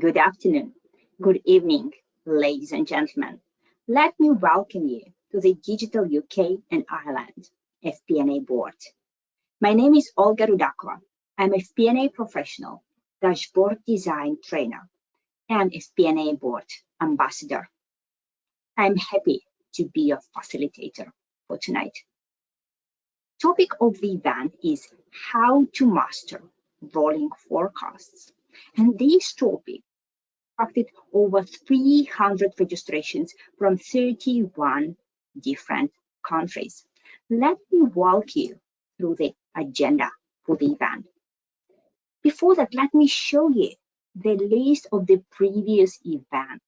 Good afternoon, good evening, ladies and gentlemen. Let me welcome you to the Digital UK and Ireland FP&A board. My name is Olga Rudakova. I'm a FP&A professional, dashboard design trainer, and FP&A board ambassador. I'm happy to be your facilitator for tonight. Topic of the event is how to master rolling forecasts. And this topic attracted over 300 registrations from 31 different countries. Let me walk you through the agenda for the event. Before that, let me show you the list of the previous events.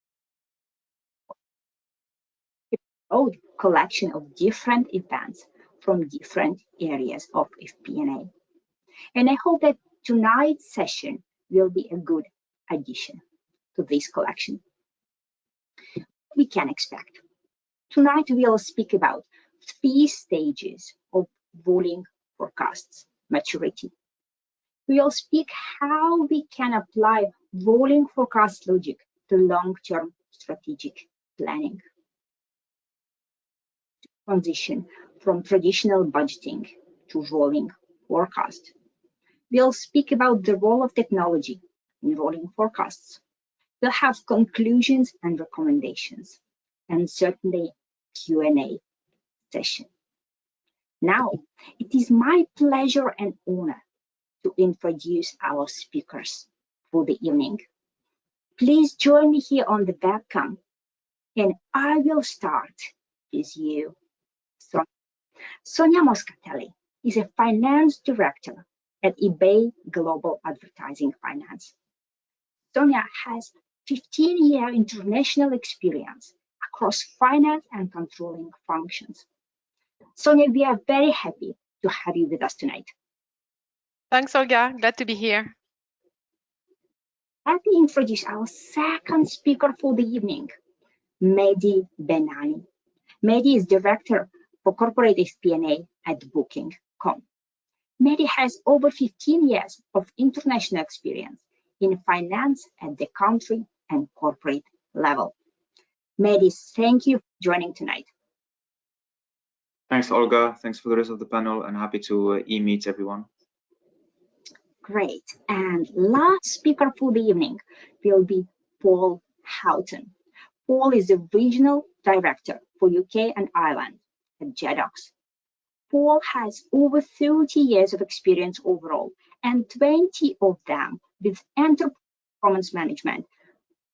A broad collection of different events from different areas of FP&A. And I hope that tonight's session will be a good addition to this collection. We can expect. Tonight we'll speak about 3 stages of rolling forecasts maturity. We'll speak how we can apply rolling forecast logic to long-term strategic planning. Transition from traditional budgeting to rolling forecast. We'll speak about the role of technology in rolling forecasts. We'll have conclusions and recommendations, and certainly Q&A session. Now, it is my pleasure and honor to introduce our speakers for the evening. Please join me here on the webcam, and I will start with you, Sonia. Sonia Moscatelli is a finance director at eBay Global Advertising Finance. Sonia has 15-year international experience across finance and controlling functions. Sonia, we are very happy to have you with us tonight. Thanks, Olga. Glad to be here. Let me introduce our second speaker for the evening, Mehdi Benani. Mehdi is Director for Corporate FP&A at Booking.com. Mehdi has over 15 years of international experience in finance at the country and corporate level. Mehdi, thank you for joining tonight. Thanks, Olga. Thanks for the rest of the panel, and happy to e-meet everyone. Great. And last speaker for the evening will be Paul Houghton. Paul is the Regional Director for UK and Ireland at Jedox. Paul has over 30 years of experience overall, and 20 of them with enterprise performance management,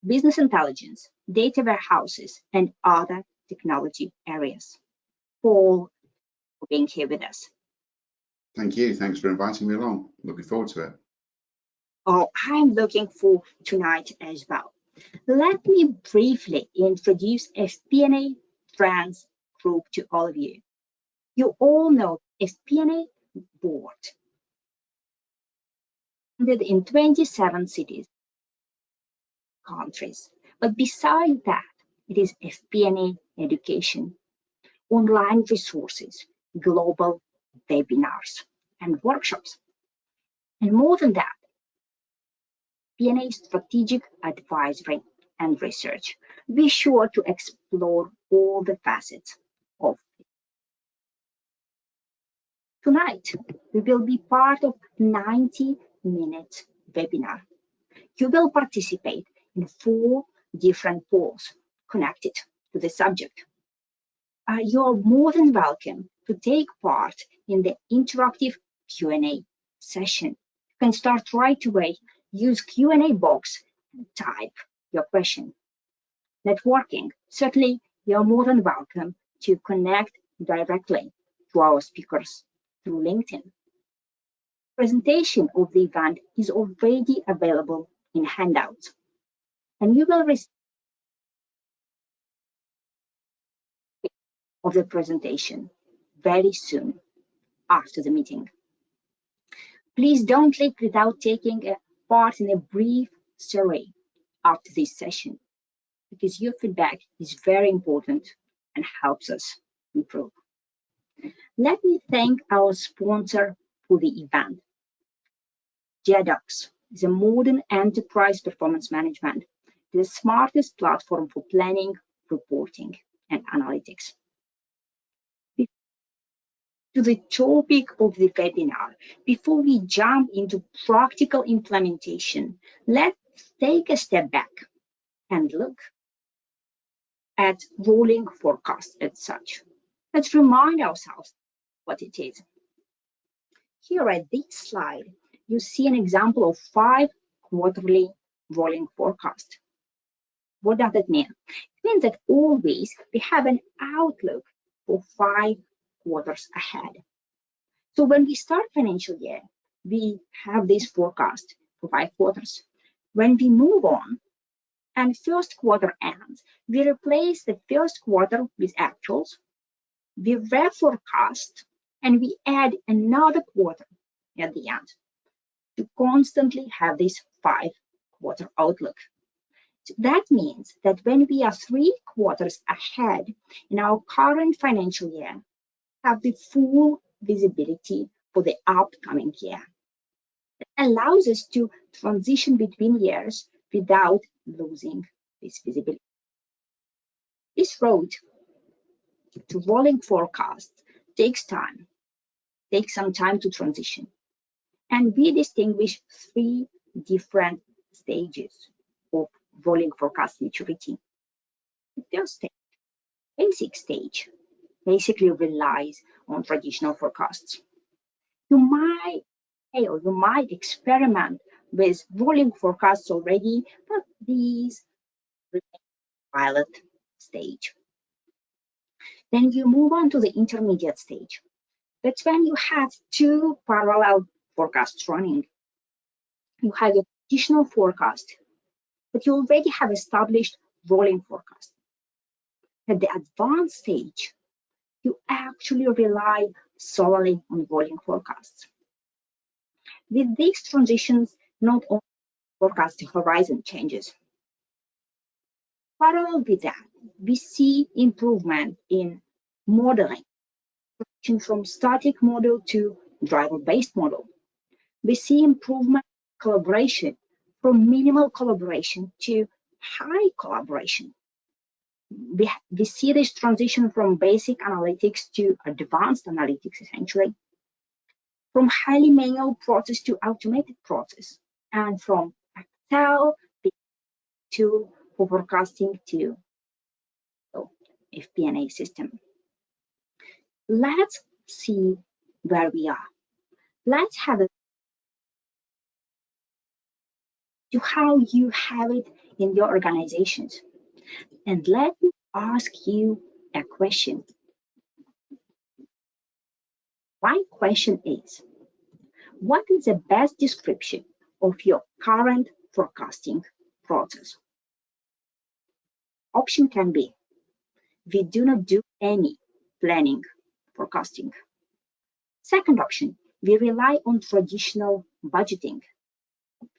business intelligence, data warehouses, and other technology areas. Paul, for being here with us. Thank you. Thanks for inviting me along. Looking forward to it. Oh, I'm looking forward tonight as well. Let me briefly introduce FP&A Trends Group to all of you. You all know FP&A board in 27 cities, countries. But besides that, it is FP&A education, online resources, global webinars, and workshops. And more than that, FP&A strategic advisory and research. Be sure to explore all the facets of it. Tonight, we will be part of 90-minute webinar. You will participate in 4 different polls connected to the subject. You're more than welcome to take part in the interactive Q&A session. You can start right away. Use Q&A box and type your question. Networking. Certainly, you're more than welcome to connect directly to our speakers through LinkedIn. Presentation of the event is already available in handouts, and you will receive of the presentation very soon after the meeting. Please don't leave without taking a part in a brief survey after this session, because your feedback is very important and helps us improve. Let me thank our sponsor for the event, Jedox, is a modern enterprise performance management, the smartest platform for planning, reporting, and analytics. To the topic of the webinar, before we jump into practical implementation, let's take a step back and look at rolling forecast as such. Let's remind ourselves what it is. Here at this slide, you see an example of 5 quarterly rolling forecast. What does that mean? It means that always we have an outlook for 5 quarters ahead. So when we start financial year, we have this forecast for 5 quarters. When we move on and first quarter ends, we replace the first quarter with actuals, we reforecast, and we add another quarter at the end to constantly have this 5 quarter outlook. So that means that when we are 3 quarters ahead in our current financial year, have the full visibility for the upcoming year. It allows us to transition between years without losing this visibility. This road to rolling forecast takes some time to transition. And we distinguish 3 different stages of rolling forecast maturity. The first stage, basic stage, basically relies on traditional forecasts. You might experiment with rolling forecasts already, but these remain pilot stage. Then you move on to the intermediate stage. That's when you have 2 parallel forecasts running. You have a traditional forecast, but you already have established rolling forecast. At the advanced stage, you actually rely solely on rolling forecasts. With these transitions, not only forecasting horizon changes. Parallel with that, we see improvement in modeling, from static model to driver-based model. We see improvement in collaboration, from minimal collaboration to high collaboration. We see this transition from basic analytics to advanced analytics, essentially. From highly manual process to automated process, and from Excel tool for forecasting to FP&A system. Let's see where we are. Let's have a to how you have it in your organizations. And let me ask you a question. My question is, what is the best description of your current forecasting process? Option can be, we do not do any planning forecasting. Second option, we rely on traditional budgeting.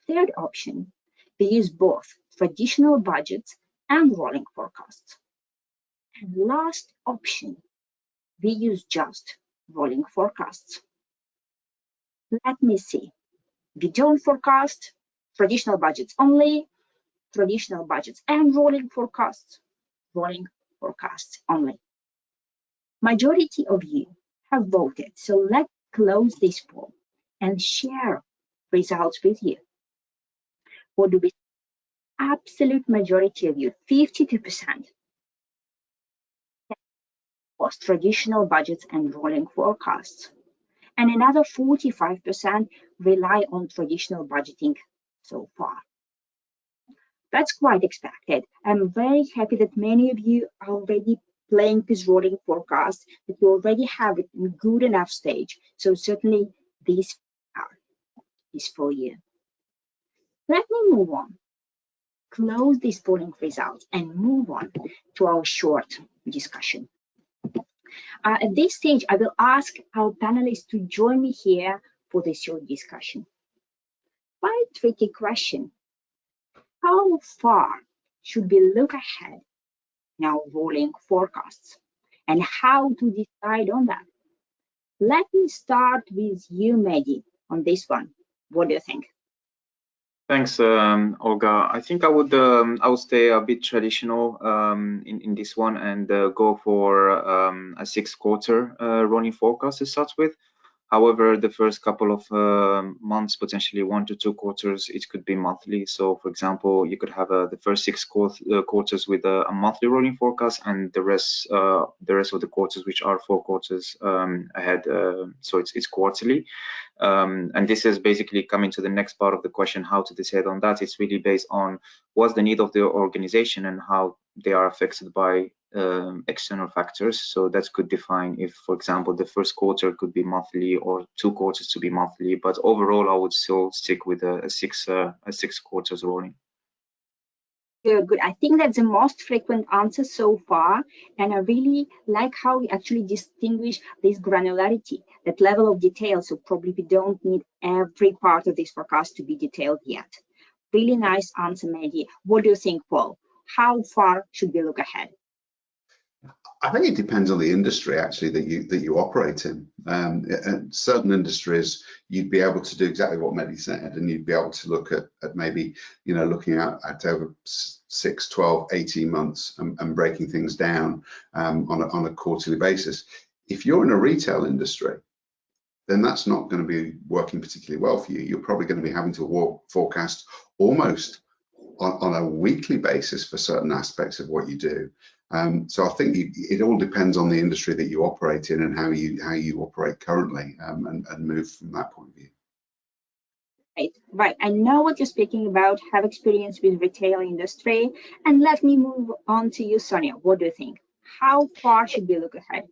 Third option, we use both traditional budgets and rolling forecasts. And last option, we use just rolling forecasts. Let me see. We don't forecast, traditional budgets only, traditional budgets and rolling forecasts only. Majority of you have voted, so let's close this poll and share results with you. What do we see? Absolute majority of you, 52%, was traditional budgets and rolling forecasts. And another 45% rely on traditional budgeting so far. That's quite expected. I'm very happy that many of you are already playing this rolling forecast, that you already have it in good enough stage. So certainly this is for you. Let me move on, close these polling results and move on to our short discussion. At this stage, I will ask our panelists to join me here for this short discussion. Quite a tricky question. How far should we look ahead in our rolling forecasts, and how to decide on that? Let me start with you, Maggie, on this one. What do you think? Thanks, Olga. I think I would stay a bit traditional in this one and go for a 6-quarter rolling forecast to start with. However, the first couple of months, potentially 1 to 2 quarters, it could be monthly. So, for example, you could have the first 6 quarters with a monthly rolling forecast, and the rest of the quarters, which are 4 quarters ahead. So it's quarterly. And this is basically coming to the next part of the question, how to decide on that. It's really based on what's the need of the organization and how they are affected by external factors. So that could define if, for example, the first quarter could be monthly or 2 quarters to be monthly. But overall, I would still stick with a 6 quarters rolling. Good. I think that's the most frequent answer so far. And I really like how we actually distinguish this granularity, that level of detail. So probably we don't need every part of this forecast to be detailed yet. Really nice answer, Maggie. What do you think, Paul? How far should we look ahead? I think it depends on the industry actually that you operate in. In certain industries, you'd be able to do exactly what Mehdi said, and you'd be able to look at maybe, you know, looking at over 6, 12, 18 months and breaking things down on a quarterly basis. If you're in a retail industry, then that's not going to be working particularly well for you. You're probably going to be having to forecast almost on a weekly basis for certain aspects of what you do. So I think it all depends on the industry that you operate in and how you operate currently, and move from that point of view. Right. I know what you're speaking about, have experience with retail industry. And let me move on to you, Sonia. What do you think? How far should we look ahead?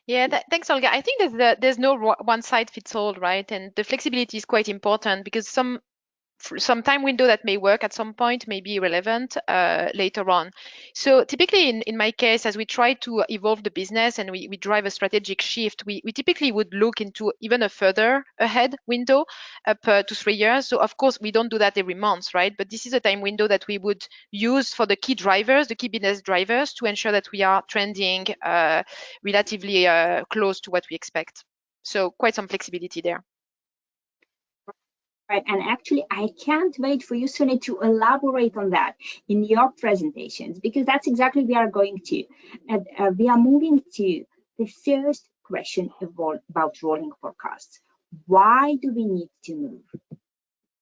Yeah, thanks, Olga. I think there's no one size fits all, right? And the flexibility is quite important because some time window that may work at some point may be relevant later on. So typically in my case, as we try to evolve the business and we drive a strategic shift, we typically would look into even a further ahead window up to 3 years. So of course, we don't do that every month, right? But this is a time window that we would use for the key drivers, the key business drivers, to ensure that we are trending relatively close to what we expect. So quite some flexibility there. Right, and actually, I can't wait for you, Sonia, to elaborate on that in your presentations, because that's exactly what we are going to. And we are moving to the first question about rolling forecasts. Why do we need to move?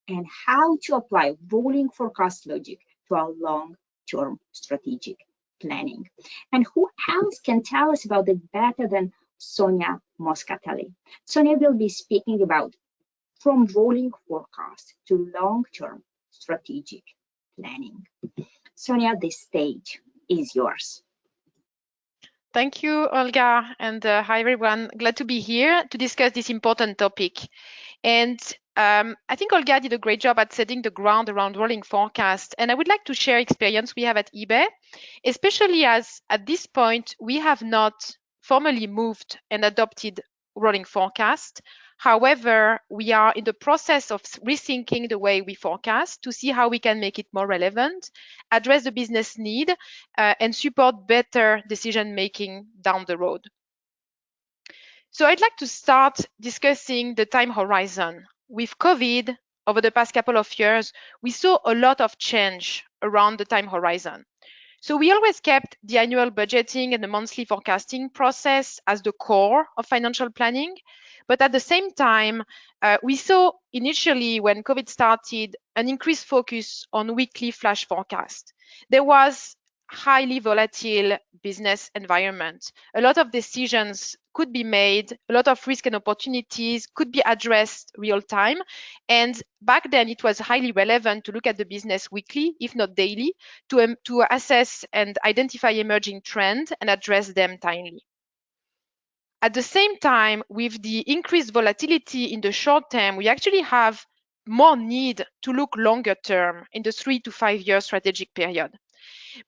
And how to apply rolling forecast logic to our long-term strategic planning. And who else can tell us about it better than Sonia Moscatelli? Sonia will be speaking about from rolling forecast to long-term strategic planning. Sonia, the stage is yours. Thank you, Olga, and hi everyone. Glad to be here to discuss this important topic. And I think Olga did a great job at setting the ground around rolling forecast. And I would like to share experience we have at eBay, especially as at this point, we have not formally moved and adopted rolling forecast. However, we are in the process of rethinking the way we forecast to see how we can make it more relevant, address the business need, and support better decision-making down the road. So I'd like to start discussing the time horizon. With COVID, over the past couple of years, we saw a lot of change around the time horizon. So we always kept the annual budgeting and the monthly forecasting process as the core of financial planning. But at the same time, we saw initially when COVID started an increased focus on weekly flash forecast. There was highly volatile business environment. A lot of decisions could be made, a lot of risk and opportunities could be addressed real time. And back then it was highly relevant to look at the business weekly, if not daily, to assess and identify emerging trends and address them timely. At the same time, with the increased volatility in the short term, we actually have more need to look longer term in the 3 to 5 year strategic period.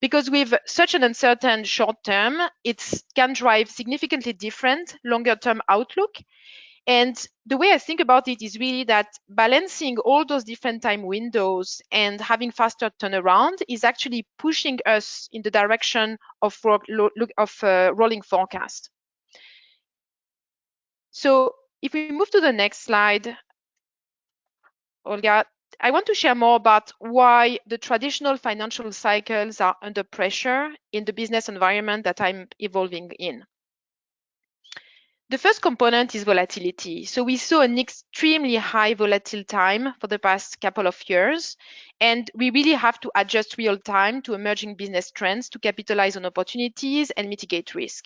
Because with such an uncertain short term, it can drive significantly different longer term outlook. And the way I think about it is really that balancing all those different time windows and having faster turnaround is actually pushing us in the direction of rolling forecast. So if we move to the next slide, Olga, I want to share more about why the traditional financial cycles are under pressure in the business environment that I'm evolving in. The first component is volatility. So we saw an extremely high volatile time for the past couple of years, and we really have to adjust real time to emerging business trends to capitalize on opportunities and mitigate risk.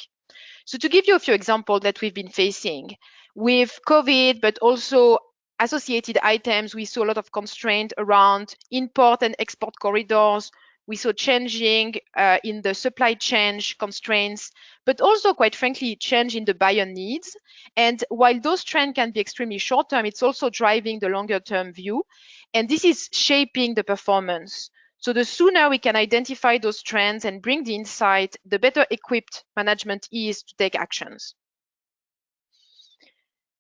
So to give you a few examples that we've been facing with COVID, but also associated items, we saw a lot of constraint around import and export corridors. We saw changing in the supply chain constraints, but also, quite frankly, change in the buyer needs. And while those trends can be extremely short term, it's also driving the longer term view. And this is shaping the performance. So the sooner we can identify those trends and bring the insight, the better equipped management is to take actions.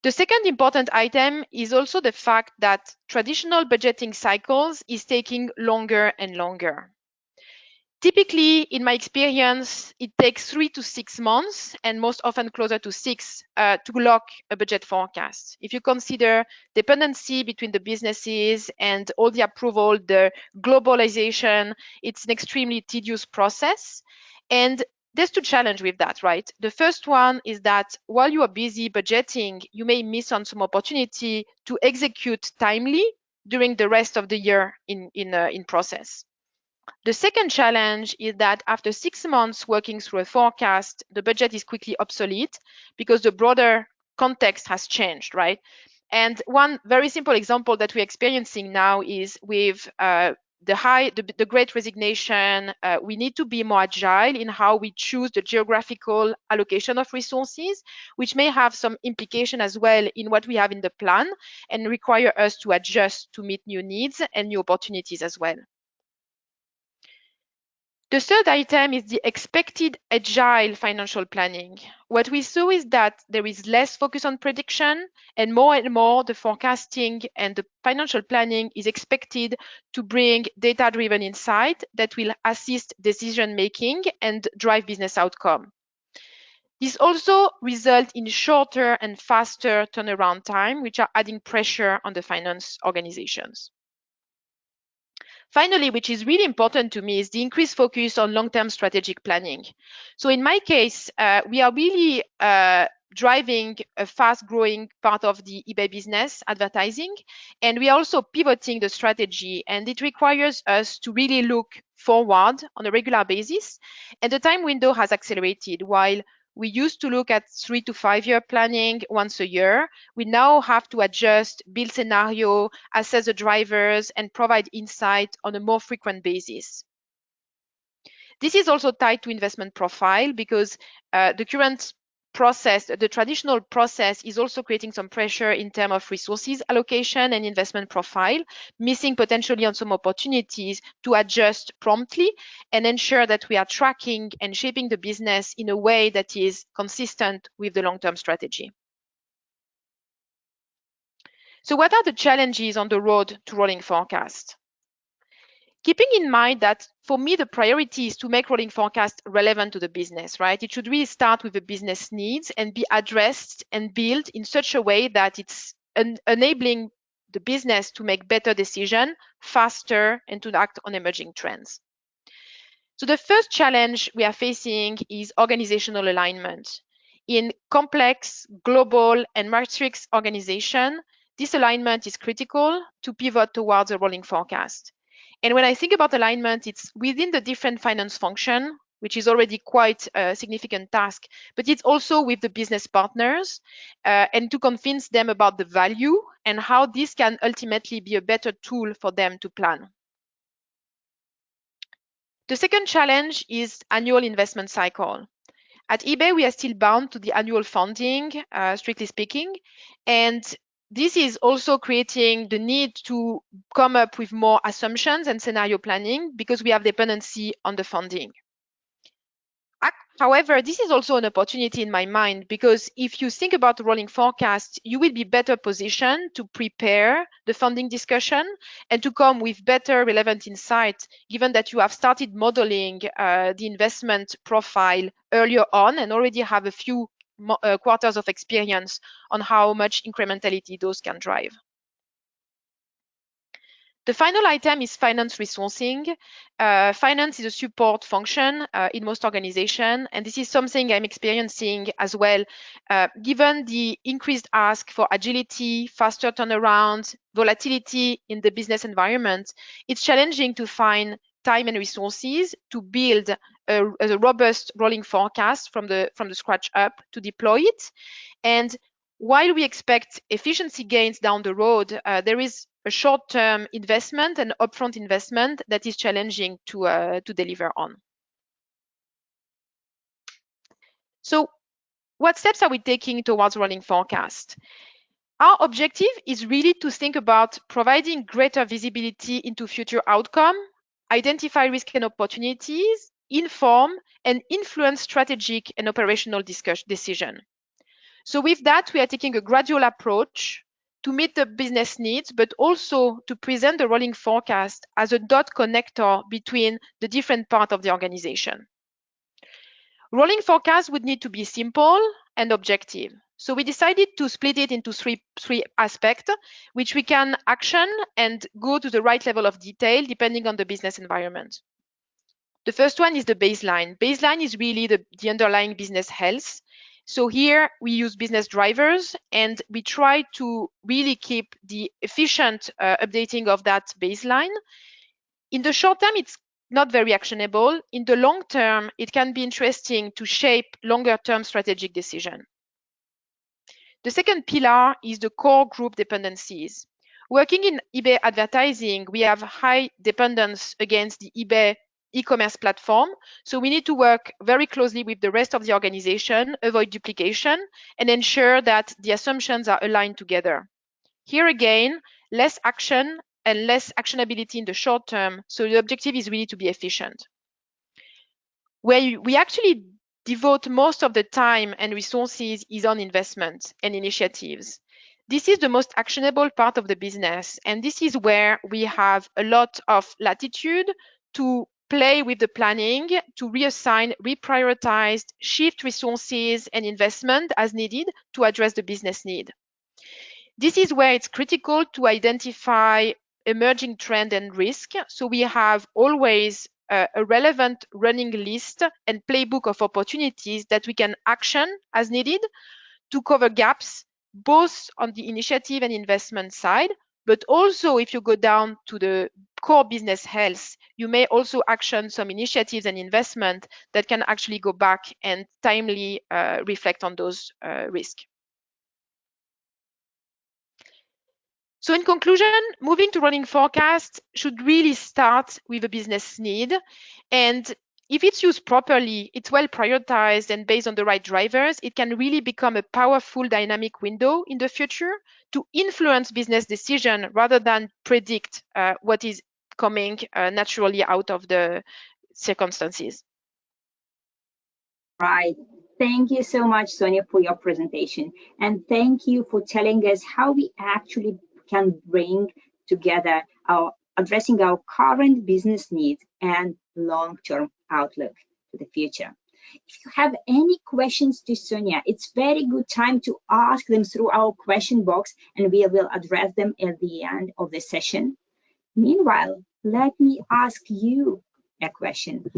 The second important item is also the fact that traditional budgeting cycles is taking longer and longer. Typically, in my experience, it takes 3 to 6 months and most often closer to 6 to lock a budget forecast. If you consider dependency between the businesses and all the approval, the globalization, it's an extremely tedious process. And there's two challenges with that, right? The first one is that while you are busy budgeting, you may miss on some opportunity to execute timely during the rest of the year in process. The second challenge is that after 6 months working through a forecast, the budget is quickly obsolete because the broader context has changed, right? And one very simple example that we're experiencing now is with the great resignation. We need to be more agile in how we choose the geographical allocation of resources, which may have some implication as well in what we have in the plan and require us to adjust to meet new needs and new opportunities as well. The third item is the expected agile financial planning. What we saw is that there is less focus on prediction and more the forecasting and the financial planning is expected to bring data-driven insight that will assist decision making and drive business outcome. This also results in shorter and faster turnaround time, which are adding pressure on the finance organizations. Finally, which is really important to me, is the increased focus on long-term strategic planning. So in my case, we are really driving a fast-growing part of the eBay business, advertising, and we are also pivoting the strategy, and it requires us to really look forward on a regular basis, and the time window has accelerated. While we used to look at 3 to 5 year planning once a year, we now have to adjust, build scenario, assess the drivers, and provide insight on a more frequent basis. This is also tied to investment profile because the current process, the traditional process, is also creating some pressure in terms of resources allocation and investment profile, missing potentially on some opportunities to adjust promptly and ensure that we are tracking and shaping the business in a way that is consistent with the long-term strategy. So what are the challenges on the road to rolling forecast? Keeping in mind that for me, the priority is to make rolling forecast relevant to the business, right? It should really start with the business needs and be addressed and built in such a way that it's enabling the business to make better decisions faster and to act on emerging trends. So the first challenge we are facing is organizational alignment. In complex, global, and matrix organization, this alignment is critical to pivot towards a rolling forecast. And when I think about alignment, it's within the different finance function, which is already quite a significant task, but it's also with the business partners and to convince them about the value and how this can ultimately be a better tool for them to plan. The second challenge is annual investment cycle. At eBay, we are still bound to the annual funding, strictly speaking, and this is also creating the need to come up with more assumptions and scenario planning because we have dependency on the funding. However, this is also an opportunity in my mind because if you think about the rolling forecast, you will be better positioned to prepare the funding discussion and to come with better relevant insight, given that you have started modeling the investment profile earlier on and already have a few quarters of experience on how much incrementality those can drive. The final item is finance resourcing. Finance is a support function in most organizations, and this is something I'm experiencing as well. Given the increased ask for agility, faster turnaround, volatility in the business environment, it's challenging to find time and resources to build a robust rolling forecast from the scratch up to deploy it. And while we expect efficiency gains down the road, there is a short-term investment and upfront investment that is challenging to deliver on. So what steps are we taking towards rolling forecast? Our objective is really to think about providing greater visibility into future outcome, identify risk and opportunities, inform and influence strategic and operational decision. So with that, we are taking a gradual approach to meet the business needs, but also to present the rolling forecast as a dot connector between the different parts of the organization. Rolling forecast would need to be simple and objective. So we decided to split it into three aspects, which we can action and go to the right level of detail depending on the business environment. The first one is the baseline. Baseline is really the underlying business health. So here we use business drivers and we try to really keep the efficient updating of that baseline. In the short term, it's not very actionable. In the long term, it can be interesting to shape longer term strategic decision. The second pillar is the core group dependencies. Working in eBay advertising, we have high dependence against the eBay e-commerce platform. So we need to work very closely with the rest of the organization, avoid duplication, and ensure that the assumptions are aligned together. Here again, less action and less actionability in the short term. So the objective is really to be efficient. Where we actually devote most of the time and resources is on investment and initiatives. This is the most actionable part of the business, and this is where we have a lot of latitude to play with the planning, to reassign, reprioritize, shift resources and investment as needed to address the business need. This is where it's critical to identify emerging trend and risk. So we have always a relevant running list and playbook of opportunities that we can action as needed to cover gaps, both on the initiative and investment side, but also if you go down to the core business health, you may also action some initiatives and investment that can actually go back and timely reflect on those risks. So in conclusion, moving to rolling forecast should really start with a business need. And if it's used properly, it's well prioritized and based on the right drivers, it can really become a powerful dynamic window in the future to influence business decision rather than predict what is coming naturally out of the circumstances. Right. Thank you so much, Sonia, for your presentation. And thank you for telling us how we actually can bring together addressing our current business needs and long-term outlook to the future. If you have any questions to Sonia, it's very good time to ask them through our question box, and we will address them at the end of the session. Meanwhile, let me ask you a question.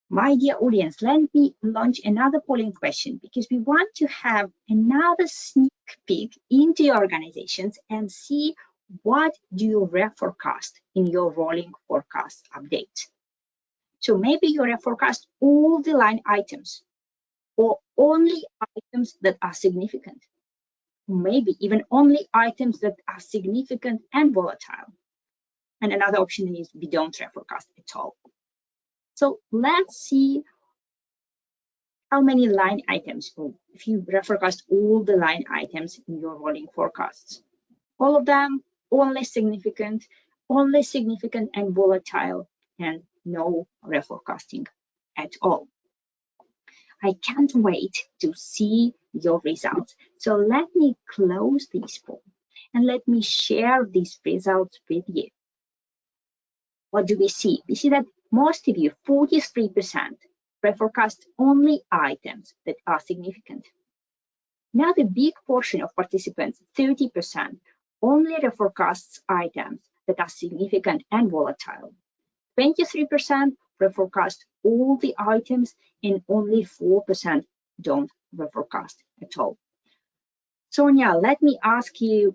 My dear audience, let me launch another polling question because we want to have another sneak peek into your organizations and see what do you reforecast in your rolling forecast update. So maybe you reforecast all the line items or only items that are significant. Maybe even only items that are significant and volatile. And another option is we don't reforecast at all. So let's see how many line items, if you reforecast all the line items in your rolling forecasts. All of them only significant and volatile, and no reforecasting at all. I can't wait to see your results. So let me close this poll and let me share these results with you. What do we see? We see that most of you, 43%, reforecast only items that are significant. Now the big portion of participants, 30%, only reforecasts items that are significant and volatile. 23% reforecast all the items and only 4% don't reforecast at all. Sonia, let me ask you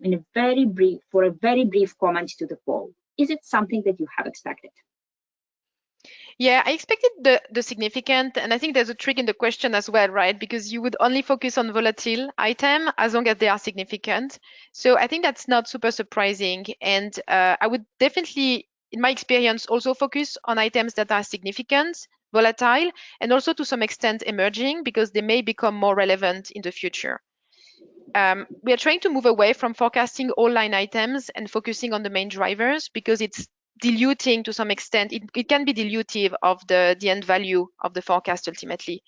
for a very brief comment to the poll. Is it something that you have expected? Yeah, I expected the significant, and I think there's a trick in the question as well, right? Because you would only focus on volatile item as long as they are significant. So I think that's not super surprising. And I would definitely, in my experience, also focus on items that are significant, volatile, and also to some extent emerging because they may become more relevant in the future. We are trying to move away from forecasting all line items and focusing on the main drivers because it's diluting to some extent. It can be dilutive of the end value of the forecast ultimately.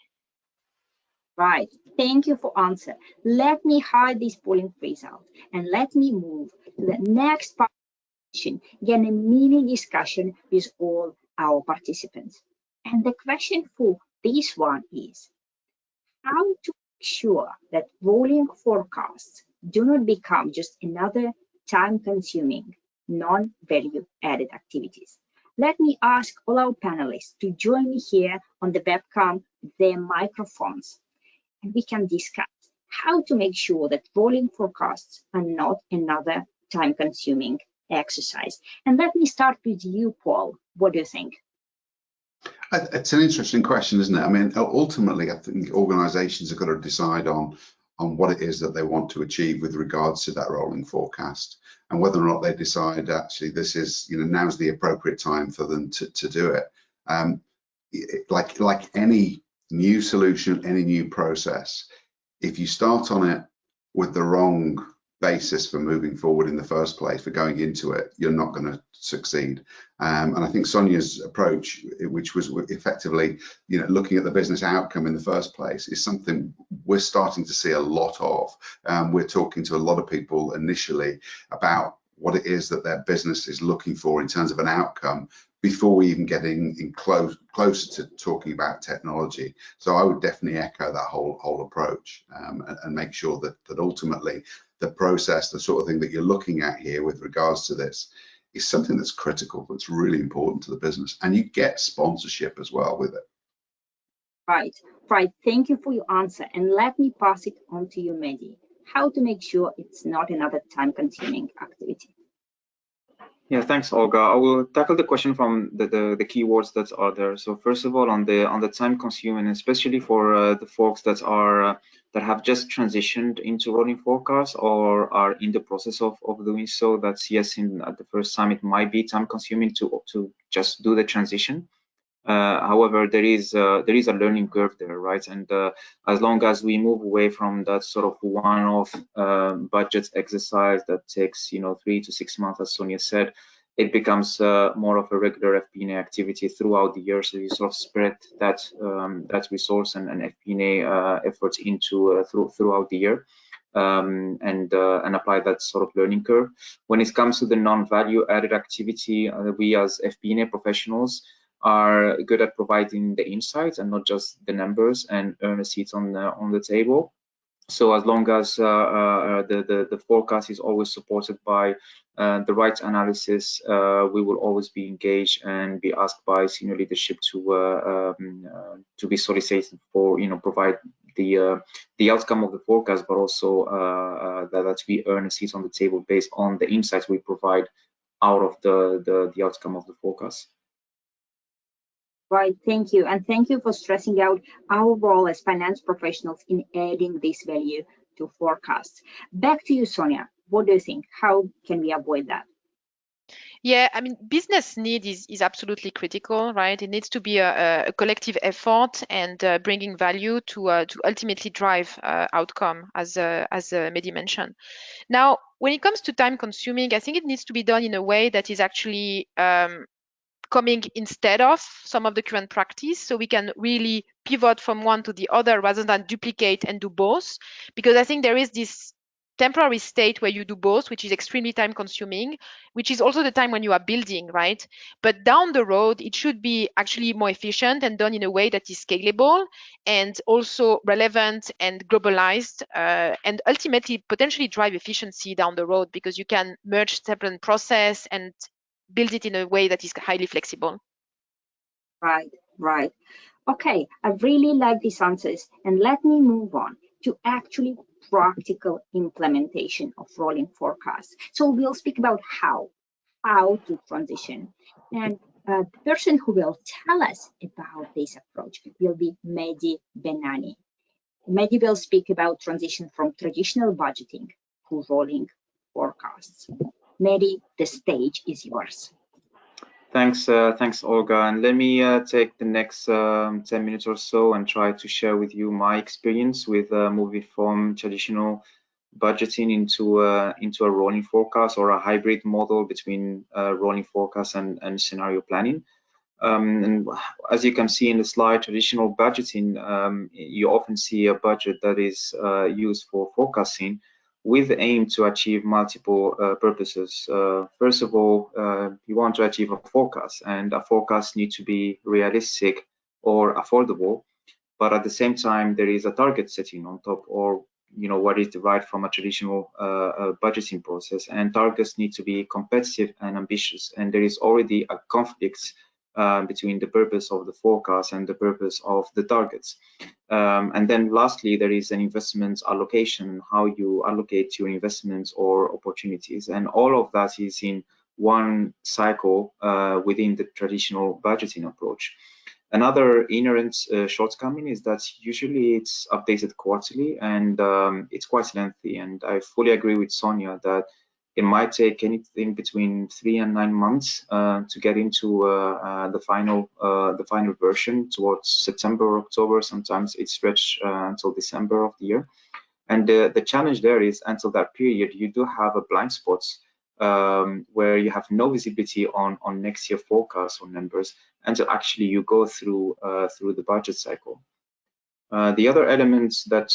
Right. Thank you for answer. Let me hide this polling result and let me move to the next part of the session, again a mini discussion with all our participants. And the question for this one is, how to make sure that rolling forecasts do not become just another time-consuming, non-value added activities. Let me ask all our panelists to join me here on the webcam with their microphones, and we can discuss how to make sure that rolling forecasts are not another time-consuming exercise. And let me start with you, Paul. What do you think? It's an interesting question, isn't it? I mean, ultimately, I think organisations have got to decide on what it is that they want to achieve with regards to that rolling forecast, and whether or not they decide actually this is, now's the appropriate time for them to do it. Like any new solution, any new process, if you start on it with the wrong basis for moving forward in the first place, for going into it, you're not going to succeed. And I think Sonia's approach, which was effectively, looking at the business outcome in the first place, is something we're starting to see a lot of. We're talking to a lot of people initially about what it is that their business is looking for in terms of an outcome before we even get in closer to talking about technology. So I would definitely echo that whole approach, and make sure that ultimately the process, the sort of thing that you're looking at here with regards to this, is something that's critical, that's really important to the business, and you get sponsorship as well with it. Right. Thank you for your answer, and let me pass it on to you, Mehdi. How to make sure it's not another time-consuming activity? Yeah, thanks, Olga. I will tackle the question from the keywords that are there. So first of all, on the time consuming, especially for the folks that have just transitioned into rolling forecasts or are in the process of doing so, that's yes, at the first time it might be time consuming to just do the transition. However, there is a learning curve there, right? And as long as we move away from that sort of one-off budget exercise that takes 3 to 6 months, as Sonia said, it becomes more of a regular FP&A activity throughout the year. So you sort of spread that resource and FP&A efforts into throughout the year. And apply that sort of learning curve. When it comes to the non-value added activity, we as FP&A professionals are good at providing the insights and not just the numbers, and earn a seat on the table. So as long as the forecast is always supported by the right analysis, we will always be engaged and be asked by senior leadership to be solicited for provide the outcome of the forecast, but also that we earn a seat on the table based on the insights we provide out of the outcome of the forecast. Right, thank you. And thank you for stressing out our role as finance professionals in adding this value to forecasts. Back to you, Sonia. What do you think? How can we avoid that? Yeah, I mean, business need is absolutely critical, right? It needs to be a collective effort and bringing value to ultimately drive outcome, as Mehdi mentioned. Now, when it comes to time consuming, I think it needs to be done in a way that is actually coming instead of some of the current practice, so we can really pivot from one to the other rather than duplicate and do both. Because I think there is this temporary state where you do both, which is extremely time consuming, which is also the time when you are building, right? But down the road, it should be actually more efficient and done in a way that is scalable and also relevant and globalized, and ultimately potentially drive efficiency down the road, because you can merge separate process and build it in a way that is highly flexible. Right, right. Okay, I really like these answers, and let me move on to actually practical implementation of rolling forecasts. So we'll speak about how to transition. And the person who will tell us about this approach will be Mehdi Benani. Mehdi will speak about transition from traditional budgeting to rolling forecasts. Mehdi, the stage is yours. Thanks, Olga. And let me take the next 10 minutes or so and try to share with you my experience with moving from traditional budgeting into a rolling forecast, or a hybrid model between rolling forecast and scenario planning. And as you can see in the slide, traditional budgeting, you often see a budget that is used for forecasting with the aim to achieve multiple purposes. First of all, you want to achieve a forecast, and a forecast needs to be realistic or affordable, but at the same time there is a target setting on top, or what is derived from a traditional budgeting process, and targets need to be competitive and ambitious, and there is already a conflict between the purpose of the forecast and the purpose of the targets. And then lastly, there is an investment allocation, how you allocate your investments or opportunities, and all of that is in one cycle within the traditional budgeting approach. Another inherent shortcoming is that usually it's updated quarterly, and it's quite lengthy, and I fully agree with Sonia that it might take anything between 3 and 9 months to get into the final version towards September or October. Sometimes it's stretched until December of the year. And the challenge there is, until that period, you do have a blind spots where you have no visibility on next year forecasts or numbers until actually you go through the budget cycle. The other elements that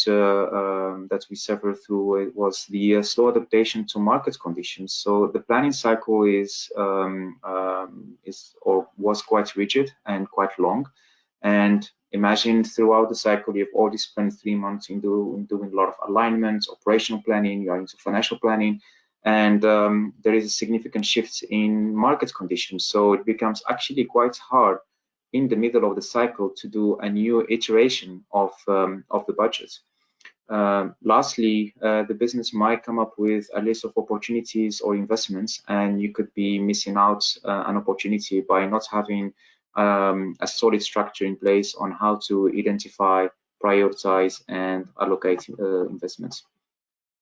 we suffered through was the slow adaptation to market conditions. So the planning cycle was quite rigid and quite long. And imagine throughout the cycle, you've already spent 3 months in doing a lot of alignments, operational planning, you are into financial planning, and there is a significant shift in market conditions. So it becomes actually quite hard in the middle of the cycle to do a new iteration of the budget. Lastly, the business might come up with a list of opportunities or investments, and you could be missing out an opportunity by not having a solid structure in place on how to identify, prioritize, and allocate investments.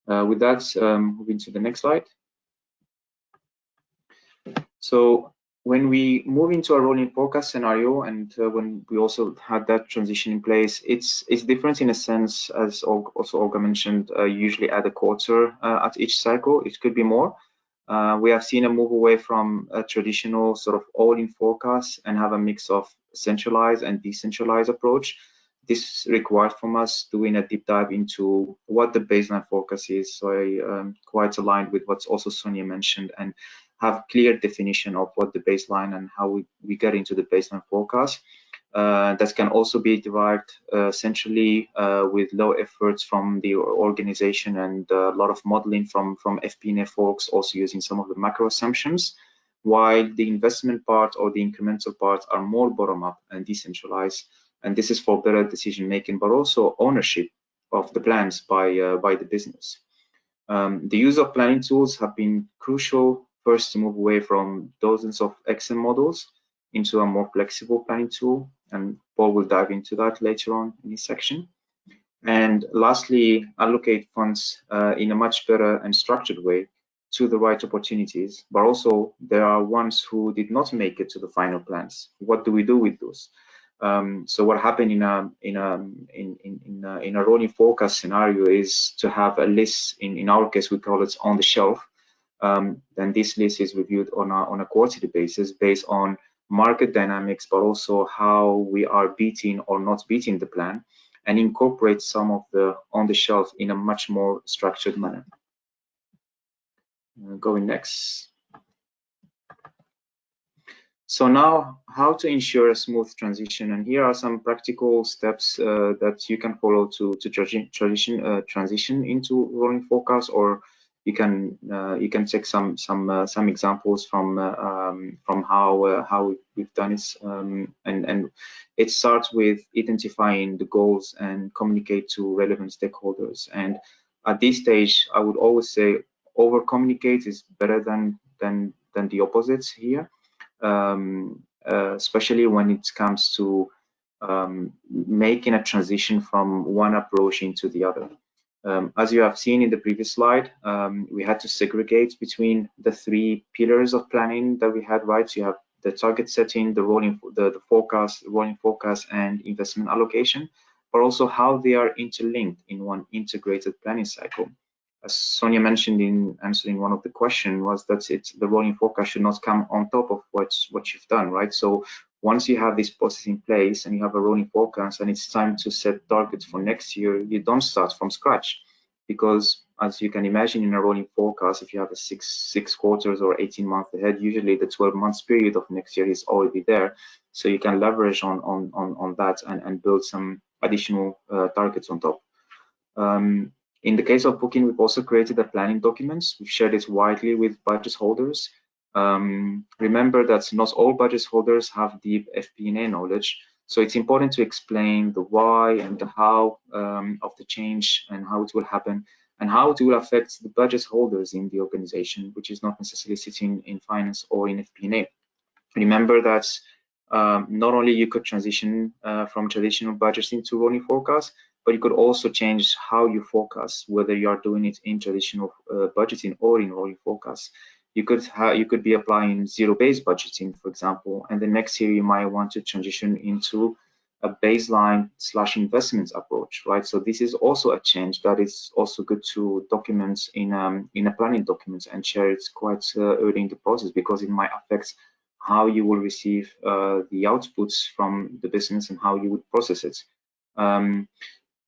With that, moving to the next slide. So when we move into a rolling forecast scenario, and when we also had that transition in place, it's different in a sense, as also Olga mentioned, usually at a quarter at each cycle. It could be more. We have seen a move away from a traditional sort of all-in forecast and have a mix of centralized and decentralized approach. This required from us doing a deep dive into what the baseline forecast is. So I quite aligned with what also Sonia mentioned, and have clear definition of what the baseline and how we get into the baseline forecast. That can also be derived centrally with low efforts from the organization, and a lot of modeling from FP&A folks, also using some of the macro assumptions, while the investment part or the incremental part are more bottom-up and decentralized. And this is for better decision making, but also ownership of the plans by the business. The use of planning tools have been crucial. First, to move away from dozens of Excel models into a more flexible planning tool, and Paul will dive into that later on in this section. And lastly, allocate funds in a much better and structured way to the right opportunities, but also there are ones who did not make it to the final plans. What do we do with those? So what happened in a rolling forecast scenario is to have a list. In our case, we call it on the shelf. Then this list is reviewed on a quarterly basis based on market dynamics, but also how we are beating or not beating the plan, and incorporate some of the on the shelf in a much more structured manner. Going next. So now, how to ensure a smooth transition, and here are some practical steps that you can follow to transition into rolling forecast, or you can take some examples from how we've done it, and it starts with identifying the goals and communicate to relevant stakeholders. And at this stage, I would always say over communicate is better than the opposites here, especially when it comes to making a transition from one approach into the other. As you have seen in the previous slide, we had to segregate between the three pillars of planning that we had, right? So you have the target setting, the forecast, rolling forecast, and investment allocation, but also how they are interlinked in one integrated planning cycle. As Sonia mentioned in answering one of the questions, was that the rolling forecast should not come on top of what you've done, right? So once you have this process in place and you have a rolling forecast and it's time to set targets for next year, you don't start from scratch, because as you can imagine, in a rolling forecast, if you have a six quarters or 18 months ahead, usually the 12 months period of next year is already there. So you can leverage on that and build some additional targets on top. In the case of booking, we've also created a planning documents. We've shared it widely with budget holders. Remember that not all budget holders have deep FP&A knowledge, so it's important to explain the why and the how of the change and how it will happen and how it will affect the budget holders in the organization, which is not necessarily sitting in finance or in FP&A. Remember that not only you could transition from traditional budgeting to rolling forecast, but you could also change how you forecast, whether you are doing it in traditional budgeting or in rolling forecast. You could be applying zero-based budgeting, for example, and the next year you might want to transition into a baseline/investments approach, right? So this is also a change that is also good to document in a planning document and share it quite early in the process, because it might affect how you will receive the outputs from the business and how you would process it.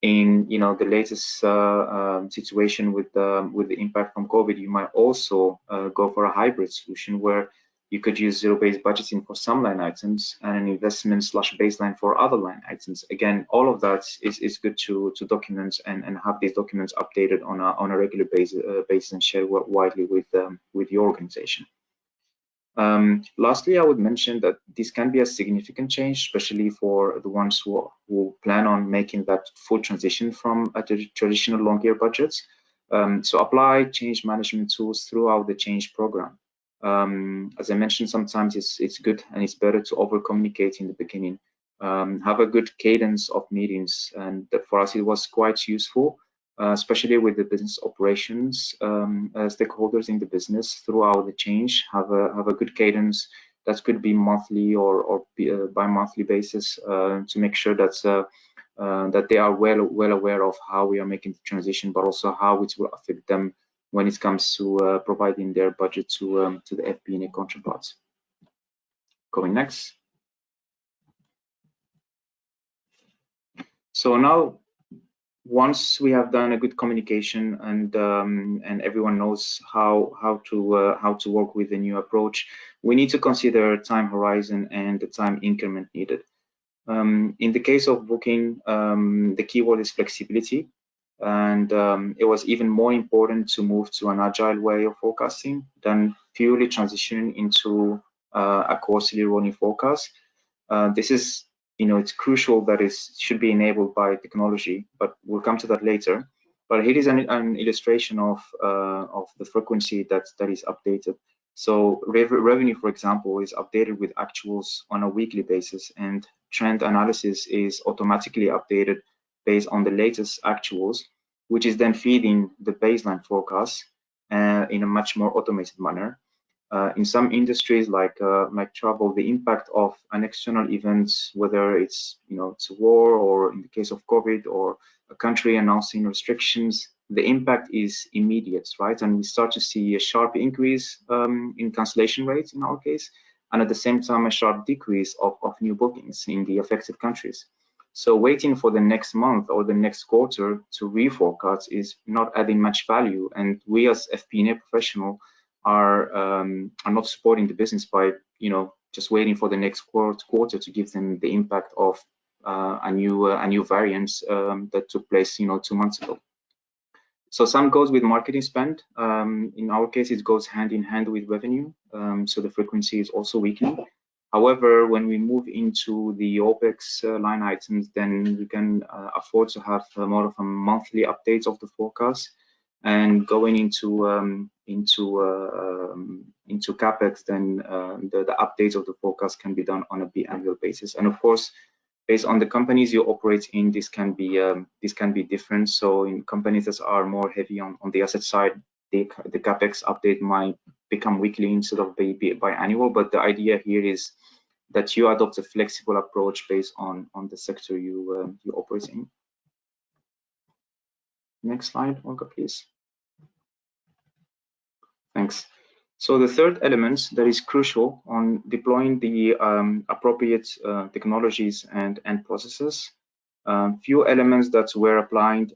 In the latest situation with the impact from COVID, you might also go for a hybrid solution where you could use zero-based budgeting for some line items and an investment/baseline for other line items. Again, all of that is good to document and have these documents updated on a regular basis and share widely with your organization. Lastly, I would mention that this can be a significant change, especially for the ones who plan on making that full transition from a traditional long-year budgets. So apply change management tools throughout the change program. As I mentioned, sometimes it's good and it's better to over-communicate in the beginning. Have a good cadence of meetings, and for us it was quite useful. Especially with the business operations stakeholders in the business throughout the change, have a good cadence that could be monthly or bi-monthly basis to make sure that they are well aware of how we are making the transition, but also how it will affect them when it comes to providing their budget to the FP&A counterparts. Going next. So now, once we have done a good communication and everyone knows how to work with the new approach, we need to consider time horizon and the time increment needed. In the case of booking, the keyword is flexibility, and it was even more important to move to an agile way of forecasting than purely transitioning into a quarterly rolling forecast. This is, it's crucial that it should be enabled by technology, but we'll come to that later. But here is an illustration of the frequency that is updated. So revenue, for example, is updated with actuals on a weekly basis, and trend analysis is automatically updated based on the latest actuals, which is then feeding the baseline forecast in a much more automated manner. In some industries like travel, the impact of an external event, whether it's it's a war, or in the case of COVID, or a country announcing restrictions, the impact is immediate, right? And we start to see a sharp increase in cancellation rates in our case, and at the same time a sharp decrease of new bookings in the affected countries. So waiting for the next month or the next quarter to reforecast is not adding much value, and we as FP&A professional are not supporting the business by just waiting for the next quarter to give them the impact of a new variance that took place 2 months ago. So some goes with marketing spend. In our case, it goes hand in hand with revenue. So the frequency is also weakening. However, when we move into the OPEX line items, then we can afford to have more of a monthly updates of the forecast. And going into capex, then the updates of the forecast can be done on a biannual basis. And of course, based on the companies you operate in, this can be different. So in companies that are more heavy on the asset side, the capex update might become weekly instead of biannual. But the idea here is that you adopt a flexible approach based on the sector you operate in. Next slide, Olga, please. Thanks. So the third element that is crucial on deploying the appropriate technologies and processes, few elements that were applied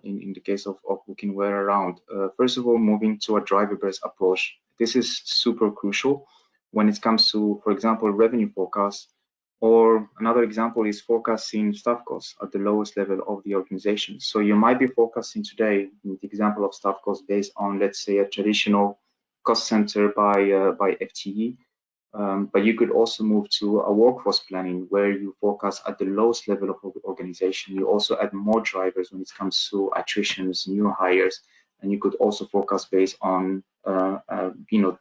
in the case of booking were around. First of all, moving to a driver-based approach. This is super crucial when it comes to, for example, revenue forecast, or another example is forecasting staff costs at the lowest level of the organization. So you might be forecasting today, in the example of staff costs, based on, let's say, a traditional cost center by FTE, but you could also move to a workforce planning where you forecast at the lowest level of organization. You also add more drivers when it comes to attritions, new hires, and you could also forecast based on,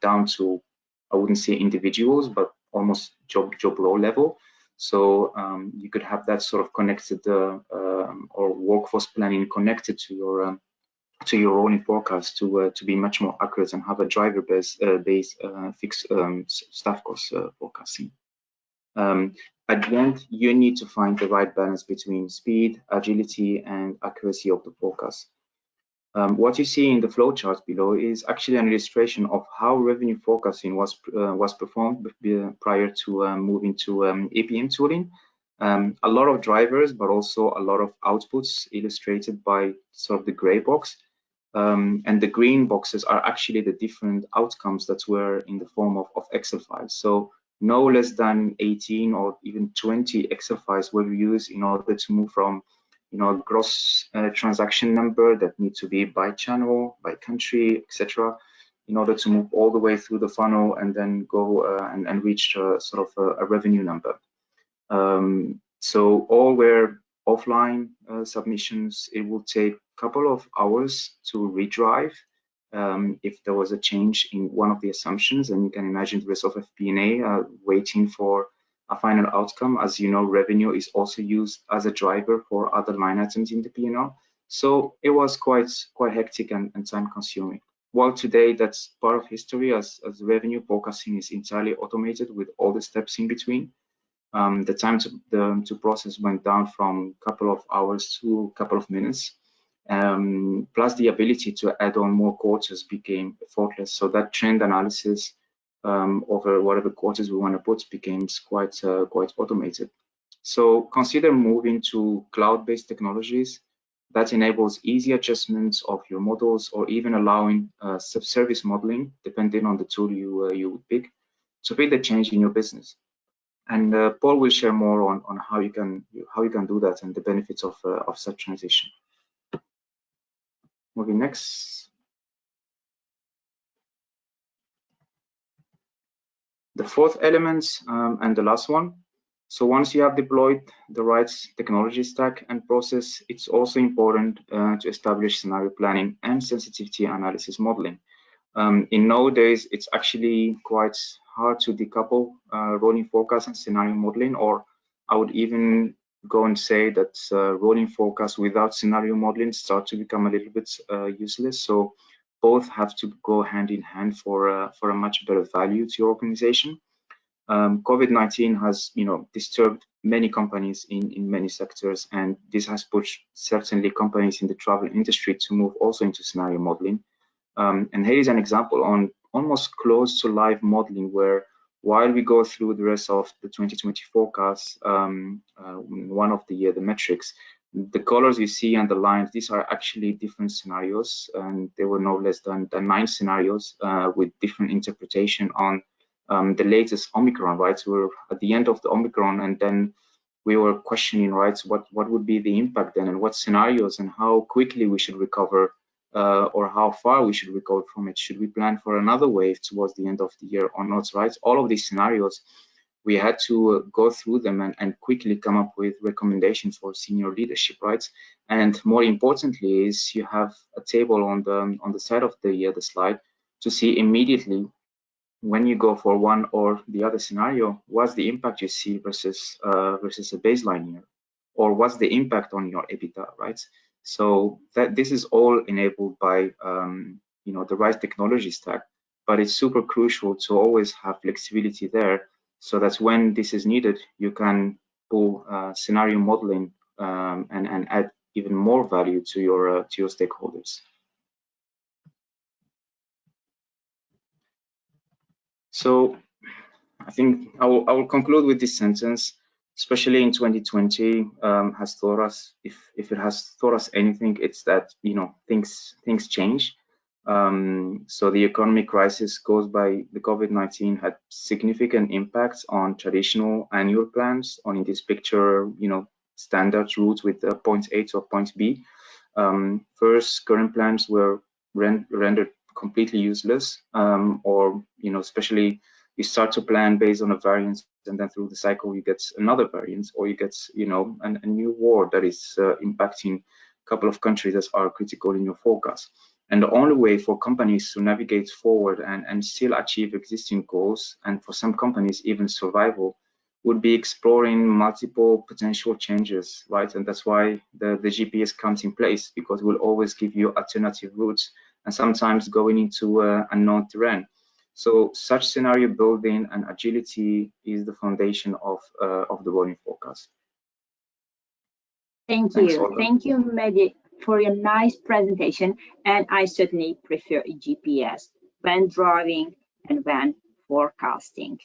down to, I wouldn't say individuals, but almost job role level. So you could have that sort of connected or workforce planning connected to your rolling forecast to be much more accurate and have a driver-based fixed staff cost forecasting. At the end, you need to find the right balance between speed, agility, and accuracy of the forecast. What you see in the flowchart below is actually an illustration of how revenue forecasting was performed prior to moving to APM tooling. A lot of drivers, but also a lot of outputs illustrated by sort of the gray box. And the green boxes are actually the different outcomes that were in the form of Excel files. So no less than 18 or even 20 Excel files were used in order to move from a gross transaction number that need to be by channel, by country, etc., in order to move all the way through the funnel and then go and reach sort of a revenue number. So all were offline submissions. It will take a couple of hours to redrive if there was a change in one of the assumptions, and you can imagine the rest of FP&A waiting for a final outcome. As you know, revenue is also used as a driver for other line items in the P&L. So it was quite hectic and time consuming. Well, today that's part of history as revenue forecasting is entirely automated with all the steps in between. The time to process went down from a couple of hours to a couple of minutes. Plus the ability to add on more quarters became effortless. So that trend analysis over whatever quarters we want to put became quite automated. So consider moving to cloud-based technologies that enables easy adjustments of your models, or even allowing sub-service modeling, depending on the tool you would pick, to fit the change in your business. And Paul will share more on how you can do that and the benefits of such transition. Moving next. The fourth element and the last one. So once you have deployed the right technology stack and process, it's also important to establish scenario planning and sensitivity analysis modeling. In nowadays, it's actually quite hard to decouple rolling forecast and scenario modeling, or I would even go and say that rolling forecast without scenario modeling start to become a little bit useless. So both have to go hand in hand for a much better value to your organization. COVID-19 has, disturbed many companies in many sectors, and this has pushed certainly companies in the travel industry to move also into scenario modeling. And here is an example on almost close to live modeling, where while we go through the rest of the 2020 forecast, one of the metrics, the colors you see and the lines, these are actually different scenarios, and there were no less than 9 scenarios with different interpretation on the latest Omicron, right? So we're at the end of the Omicron, and then we were questioning, right, what would be the impact then, and what scenarios and how quickly we should recover or how far we should recover from it. Should we plan for another wave towards the end of the year or not, right? All of these scenarios, we had to go through them and quickly come up with recommendations for senior leadership, right? And more importantly is you have a table on the side of the slide to see immediately when you go for one or the other scenario, what's the impact you see versus a baseline year, or what's the impact on your EBITDA, right? So that this is all enabled by the right technology stack, but it's super crucial to always have flexibility there, so that when this is needed, you can pull scenario modeling and add even more value to your stakeholders. So I think I will conclude with this sentence. Especially in 2020, has taught us, if it has taught us anything, it's that things change. So the economic crisis caused by the COVID-19 had significant impacts on traditional annual plans. On in this picture, standard routes with point A to point B. First, current plans were rendered completely useless, or especially you start to plan based on a variance, and then through the cycle you get another variance, or you get a new war that is impacting a couple of countries that are critical in your forecast. And the only way for companies to navigate forward and still achieve existing goals, and for some companies even survival, would be exploring multiple potential changes, right? And that's why the GPS comes in place, because it will always give you alternative routes and sometimes going into unknown terrain. So such scenario building and agility is the foundation of the rolling forecast. Thank Thanks, you. Olga. Thank you, Mehdi, for your nice presentation. And I certainly prefer a GPS when driving and when forecasting.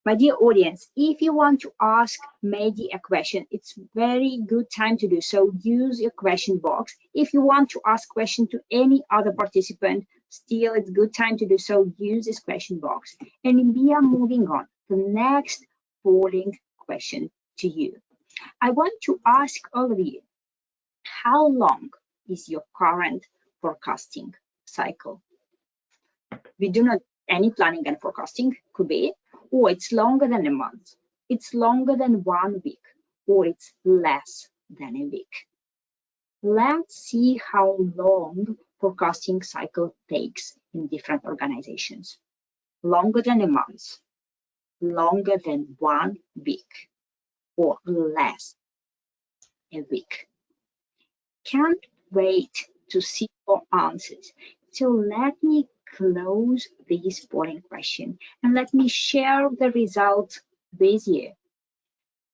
My dear audience, if you want to ask Mehdi a question, it's very good time to do so. Use your question box. If you want to ask question to any other participant, still it's good time to do so. Use this question box. And we are moving on to the next polling question to you. I want to ask all of you, how long is your current forecasting cycle? We do not any planning and forecasting, could be, or it's longer than a month, it's longer than 1 week, or it's less than a week. Let's see how long forecasting cycle takes in different organizations. Longer than a month, longer than 1 week, or less a week. Can't wait to see your answers. So let me close this polling question and let me share the results with you.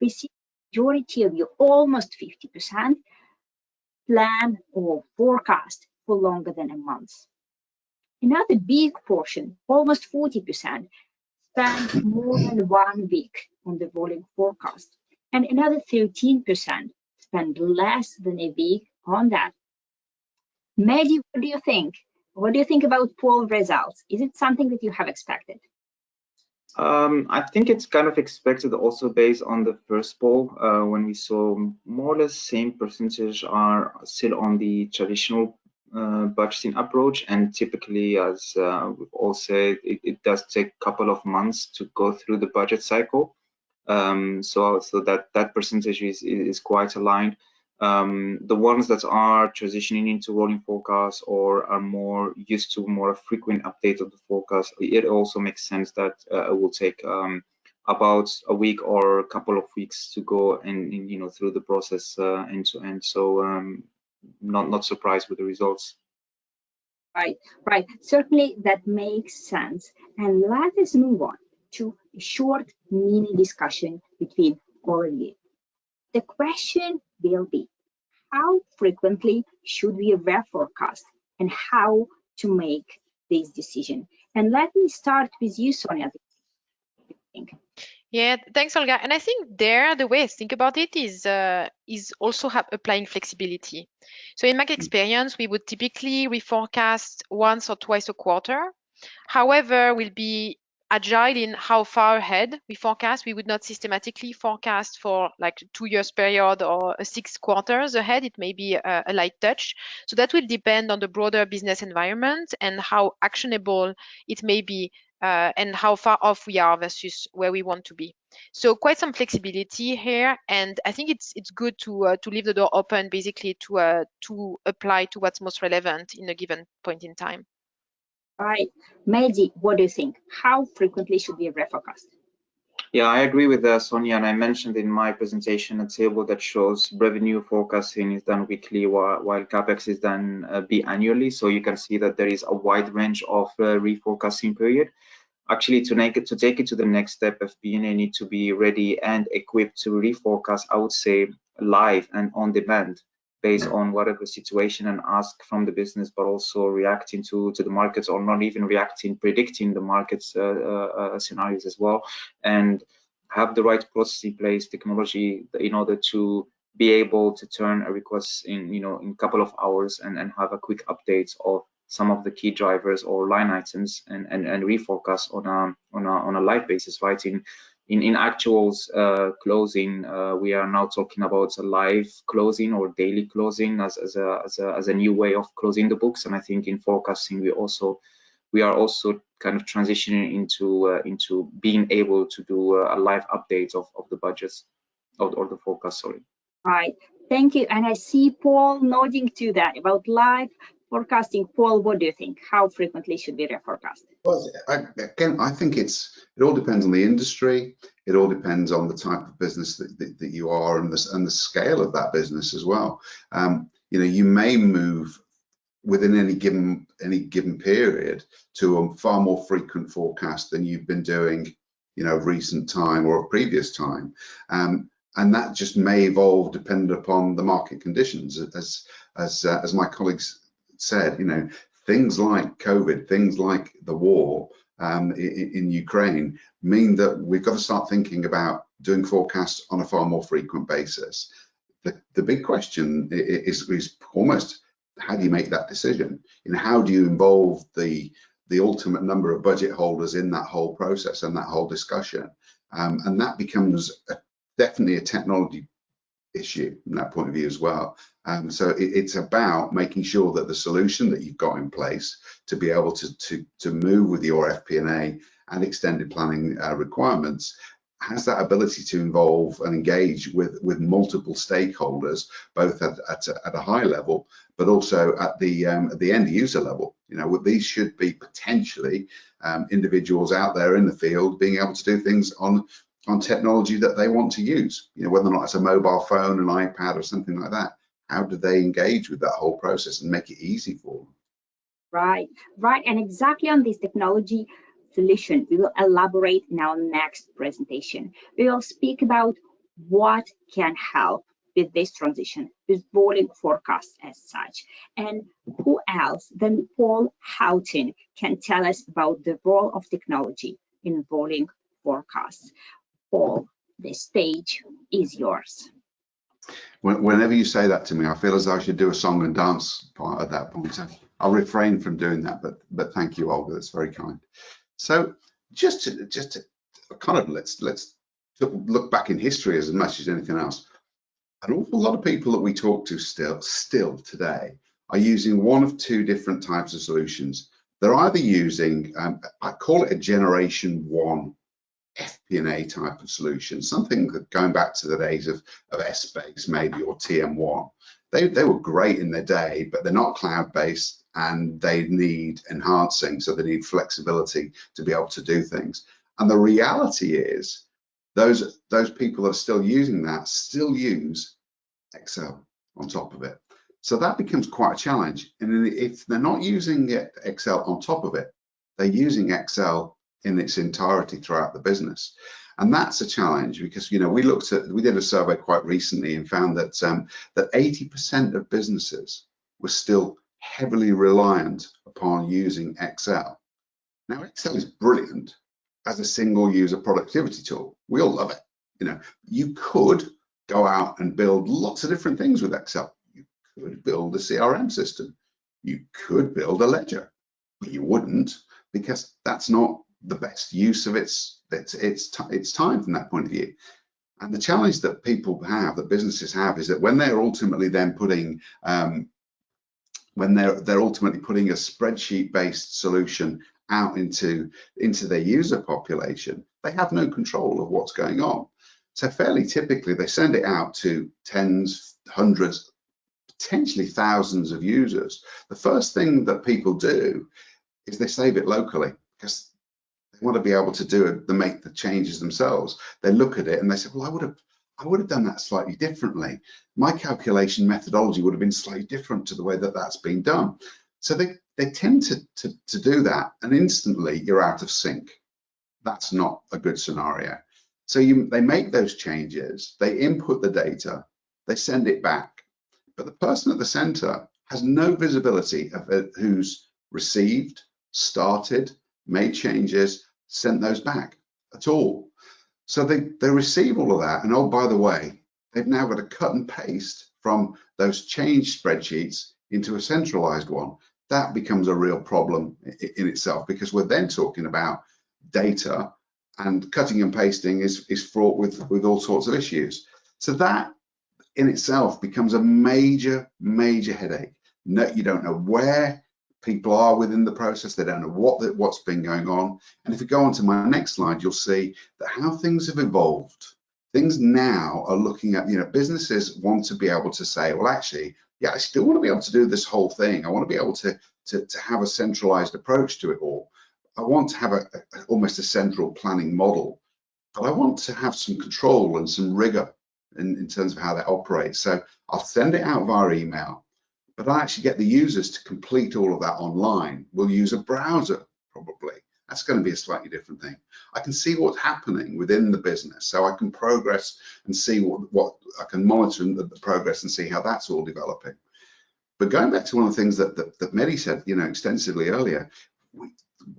We see majority of you, almost 50%, plan or forecast for longer than a month. Another big portion, almost 40%, spend more than 1 week on the rolling forecast. And another 13% spend less than a week on that. Mehdi, what do you think? What do you think about poll results? Is it something that you have expected? I think it's kind of expected, also based on the first poll, when we saw more or less same percentage are still on the traditional budgeting approach, and typically, as we've all said, it does take a couple of months to go through the budget cycle. So that percentage is quite aligned. The ones that are transitioning into rolling forecasts or are more used to more frequent update of the forecast, it also makes sense that it will take about a week or a couple of weeks to go and through the process end to end. So not surprised with the results. Right. Certainly that makes sense. And let us move on to a short mini discussion between all of you. The question will be, how frequently should we reforecast and how to make this decision? And let me start with you, Sonia. Yeah, thanks, Olga. And I think there, the way I think about it is also applying flexibility. So in my experience, we would typically reforecast once or twice a quarter. However, we'll be agile in how far ahead we forecast. We would not systematically forecast for like 2 years period or 6 quarters ahead. It may be a light touch. So that will depend on the broader business environment and how actionable it may be and how far off we are versus where we want to be. So quite some flexibility here, and I think it's good to leave the door open basically to apply to what's most relevant in a given point in time. Right. Mehdi, what do you think? How frequently should we reforecast? Yeah, I agree with Sonia, and I mentioned in my presentation a table that shows revenue forecasting is done weekly while CapEx is done biannually. So you can see that there is a wide range of reforecasting period. Actually, to take it to the next step, FP&A need to be ready and equipped to reforecast, I would say, live and on demand, based on whatever situation and ask from the business, but also reacting to the markets, or not even reacting, predicting the markets scenarios as well, and have the right process in place, technology, in order to be able to turn a request in in a couple of hours and have a quick update of some of the key drivers or line items and reforecast on a live basis, right? In actuals closing, we are now talking about a live closing or daily closing as a new way of closing the books. And I think in forecasting we are also kind of transitioning into being able to do a live update of the budgets or the forecast. Sorry. Right. Thank you. And I see Paul nodding to that about live forecasting. Paul, what do you think? How frequently should we reforecast? Well, I think it all depends on the industry. It all depends on the type of business that you are and the scale of that business as well. You may move within any given period to a far more frequent forecast than you've been doing, recent time or a previous time. And that just may evolve depending upon the market conditions. As my colleagues said, things like COVID, things like the war in Ukraine mean that we've got to start thinking about doing forecasts on a far more frequent basis. The big question is almost, how do you make that decision? How do you involve the ultimate number of budget holders in that whole process and that whole discussion? And that becomes definitely a technology issue from that point of view as well. So it's about making sure that the solution that you've got in place to be able to move with your FP&A and extended planning requirements has that ability to involve and engage with multiple stakeholders, both at a high level, but also at the end user level. These should be potentially individuals out there in the field being able to do things on technology that they want to use, whether or not it's a mobile phone, an iPad, or something like that. How do they engage with that whole process and make it easy for them? Right. And exactly on this technology solution, we will elaborate in our next presentation. We will speak about what can help with this transition, with rolling forecasts as such. And who else than Paul Houghton can tell us about the role of technology in rolling forecasts? Paul, the stage is yours. Whenever you say that to me, I feel as though I should do a song and dance part at that point. I'll refrain from doing that, but thank you, Olga. That's very kind. So just to kind of let's look back in history as much as anything else. An awful lot of people that we talk to still today are using one of two different types of solutions. They're either using, I call it a generation one FP&A type of solution, something that going back to the days of S-Base maybe, or TM1. They were great in their day, but they're not cloud-based and they need enhancing, so they need flexibility to be able to do things. And the reality is those people that are still using that still use Excel on top of it. So that becomes quite a challenge. And if they're not using Excel on top of it, they're using Excel in its entirety throughout the business. And that's a challenge because, we did a survey quite recently and found that 80% of businesses were still heavily reliant upon using Excel. Now, Excel is brilliant as a single user productivity tool. We all love it. You could go out and build lots of different things with Excel. You could build a CRM system. You could build a ledger, but you wouldn't, because that's not the best use of its time from that point of view. And the challenge that people have, that businesses have, is that when they're ultimately then putting when they're ultimately putting a spreadsheet-based solution out into their user population, they have no control of what's going on. So fairly typically, they send it out to tens, hundreds, potentially thousands of users. The first thing that people do is they save it locally, because they want to be able to do it, to make the changes themselves. They look at it and they say, well, I would have done that slightly differently. My calculation methodology would have been slightly different to the way that that's been done. So they tend to do that, and instantly you're out of sync. That's not a good scenario. So they make those changes, they input the data, they send it back, but the person at the center has no visibility of who's received, started, made changes, sent those back at all. So they receive all of that, and oh, by the way, they've now got to cut and paste from those change spreadsheets into a centralized one. That becomes a real problem in itself, because we're then talking about data, and cutting and pasting is fraught with all sorts of issues. So that in itself becomes a major headache. No, you don't know where people are within the process. They don't know what's been going on. And if you go on to my next slide, you'll see that how things have evolved. Things now are looking at, businesses want to be able to say, well, actually, yeah, I still want to be able to do this whole thing. I want to be able to have a centralized approach to it all. I want to have almost a central planning model, but I want to have some control and some rigor in terms of how that operates. So I'll send it out via email, but I actually get the users to complete all of that online. We'll use a browser, probably. That's going to be a slightly different thing. I can see what's happening within the business, so I can progress and see what I can monitor the progress and see how that's all developing. But going back to one of the things that Mehdi said, extensively earlier,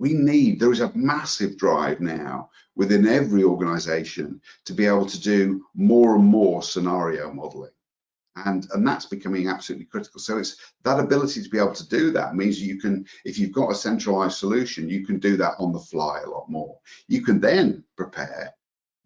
there is a massive drive now within every organization to be able to do more and more scenario modeling. And that's becoming absolutely critical. So it's that ability to be able to do that means you can, if you've got a centralized solution, you can do that on the fly a lot more. You can then prepare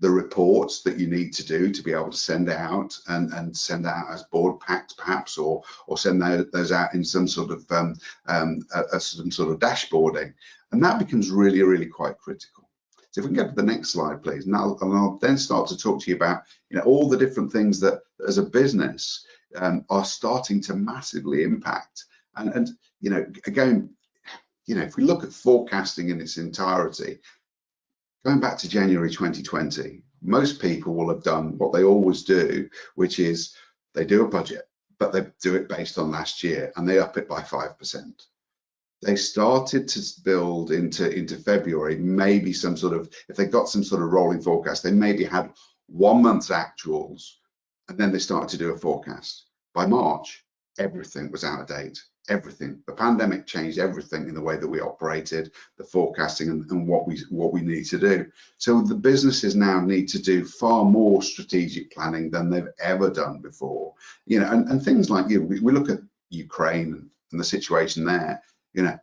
the reports that you need to do to be able to send out and send out as board packs perhaps, or send those out in some sort of some sort of dashboarding, and that becomes really quite critical. So if we can go to the next slide, please, and I'll then start to talk to you about all the different things that as a business are starting to massively impact. And again, if we look at forecasting in its entirety, going back to January 2020, most people will have done what they always do, which is they do a budget, but they do it based on last year, and they up it by 5%. They started to build into February, maybe some sort of, if they got some sort of rolling forecast, they maybe had 1 month's actuals, and then they started to do a forecast. By March, everything was out of date. Everything. The pandemic changed everything in the way that we operated, the forecasting, and what we need to do. So the businesses now need to do far more strategic planning than they've ever done before. And things like we look at Ukraine and the situation there.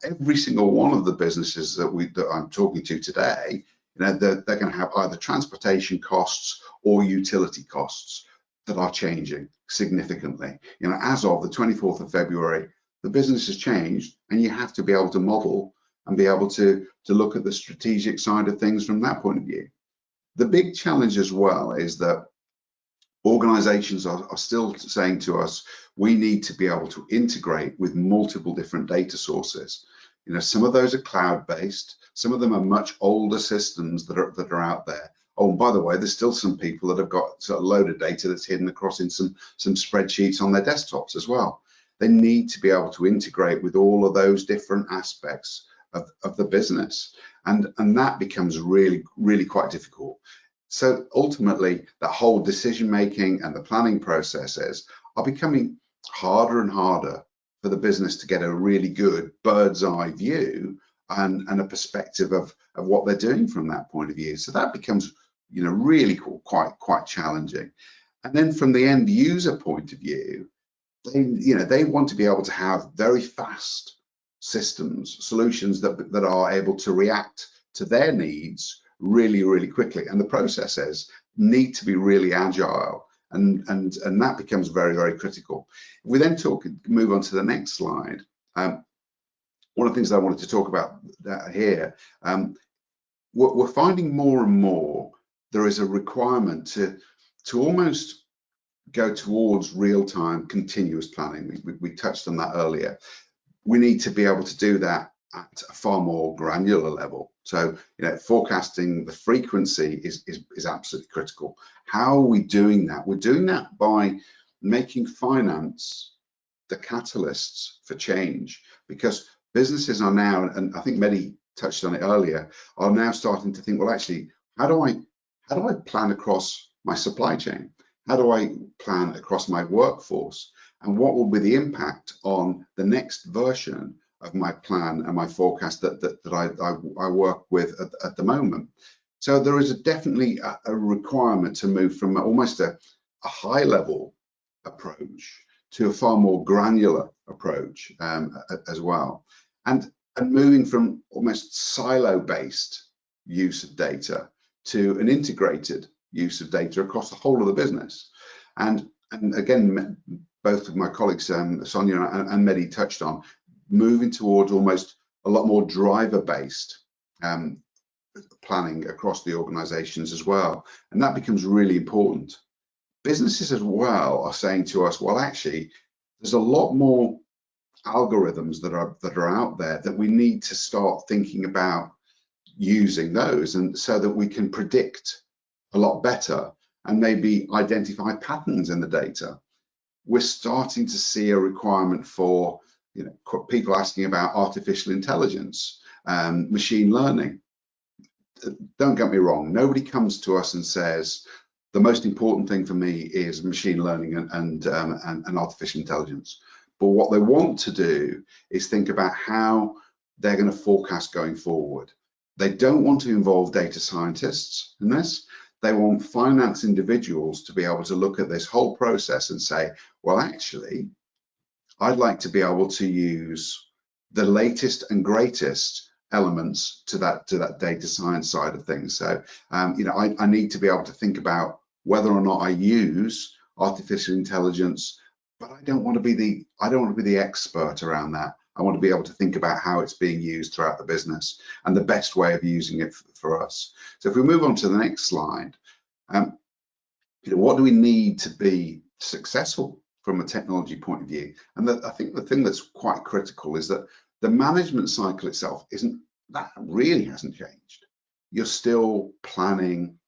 Every single one of the businesses that I'm talking to today, they're going to have either transportation costs or utility costs that are changing significantly. As of the 24th of February, the business has changed, and you have to be able to model and be able to look at the strategic side of things from that point of view. The big challenge as well is that organizations are still saying to us, we need to be able to integrate with multiple different data sources. Some of those are cloud-based, some of them are much older systems that are out there. Oh, and by the way, there's still some people that have got sort of load of data that's hidden across in some spreadsheets on their desktops as well. They need to be able to integrate with all of those different aspects of the business. And that becomes really quite difficult. So ultimately, that whole decision-making and the planning processes are becoming harder and harder for the business to get a really good bird's eye view and a perspective of what they're doing from that point of view. So that becomes really quite challenging. And then from the end user point of view, they want to be able to have very fast systems, solutions that are able to react to their needs really, really quickly. And the processes need to be really agile, and that becomes very, very critical. If we then move on to the next slide, one of the things I wanted to talk about here, we're finding more and more there is a requirement to almost go towards real-time continuous planning. We touched on that earlier. We need to be able to do that at a far more granular level. So, forecasting the frequency is absolutely critical. How are we doing that? We're doing that by making finance the catalysts for change, because businesses are now, and I think Mehdi touched on it earlier, are now starting to think, well, actually, how do I plan across my supply chain? How do I plan across my workforce? And what will be the impact on the next version of my plan and my forecast that I work with at the moment? So there is definitely a requirement to move from almost a high level approach to a far more granular approach as well. And moving from almost silo-based use of data to an integrated use of data across the whole of the business. And again, both of my colleagues, Sonia and Mehdi, touched on moving towards almost a lot more driver-based planning across the organizations as well. And that becomes really important. Businesses as well are saying to us, well, actually, there's a lot more algorithms that are out there that we need to start thinking about using those, and so that we can predict a lot better and maybe identify patterns in the data. We're starting to see a requirement for people asking about artificial intelligence, machine learning. Don't get me wrong, nobody comes to us and says the most important thing for me is machine learning and artificial intelligence. But what they want to do is think about how they're going to forecast going forward. They don't want to involve data scientists in this. They want finance individuals to be able to look at this whole process and say, well, actually, I'd like to be able to use the latest and greatest elements to that data science side of things. So, I need to be able to think about whether or not I use artificial intelligence, but I don't want to be the expert around that. I want to be able to think about how it's being used throughout the business and the best way of using it for us. So if we move on to the next slide, what do we need to be successful from a technology point of view? And I think the thing that's quite critical is that the management cycle itself really hasn't changed. You're still planning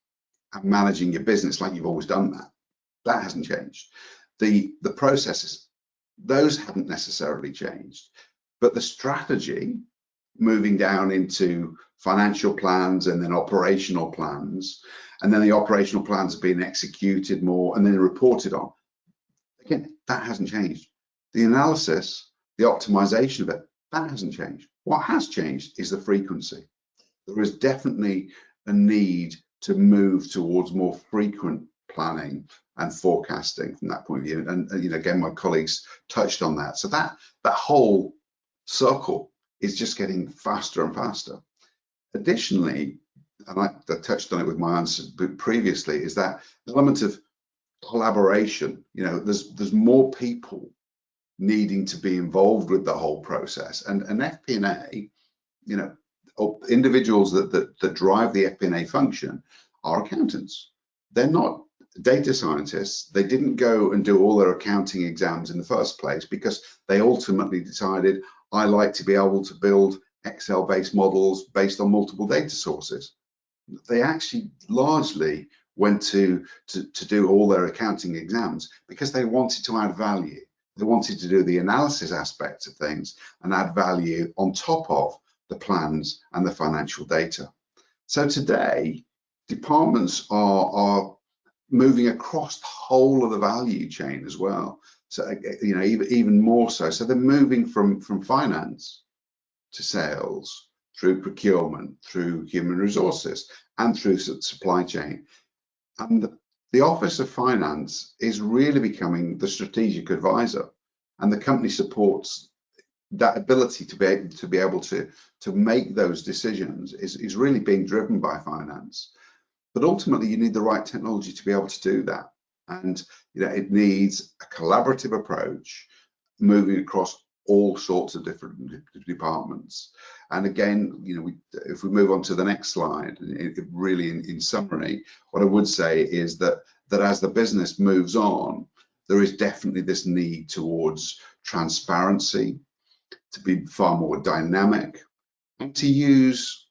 and managing your business like you've always done that. That hasn't changed. The processes, those haven't necessarily changed. But the strategy, moving down into financial plans and then operational plans, and then the operational plans are being executed more and then reported on, again, that hasn't changed. The analysis, the optimization of it, that hasn't changed. What has changed is the frequency. There is definitely a need to move towards more frequent planning and forecasting from that point of view. And again, my colleagues touched on that. So that whole circle is just getting faster and faster. Additionally, and I touched on it with my answer previously, is that element of collaboration. There's more people needing to be involved with the whole process, and FP&A, individuals that drive the FP&A function are accountants. They're not data scientists. They didn't go and do all their accounting exams in the first place because they ultimately decided, I like to be able to build Excel-based models based on multiple data sources. They actually largely went to do all their accounting exams because they wanted to add value. They wanted to do the analysis aspects of things and add value on top of the plans and the financial data. So today, departments are moving across the whole of the value chain as well. So even more so. So they're moving from finance to sales, through procurement, through human resources, and through supply chain. And the Office of Finance is really becoming the strategic advisor, and the company supports that ability to be able to make those decisions is really being driven by finance. But ultimately, you need the right technology to be able to do that. And it needs a collaborative approach moving across all sorts of different departments. And again, if we move on to the next slide, really in summary, what I would say is that as the business moves on, there is definitely this need towards transparency, to be far more dynamic, and to use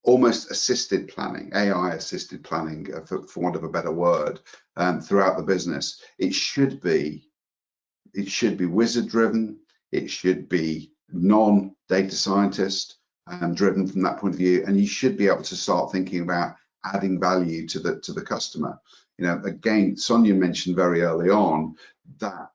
almost assisted planning, AI assisted planning, for want of a better word, throughout the business. It should be wizard driven. It should be non-data scientist driven from that point of view, and you should be able to start thinking about adding value to the customer. Again, Sonia mentioned very early on that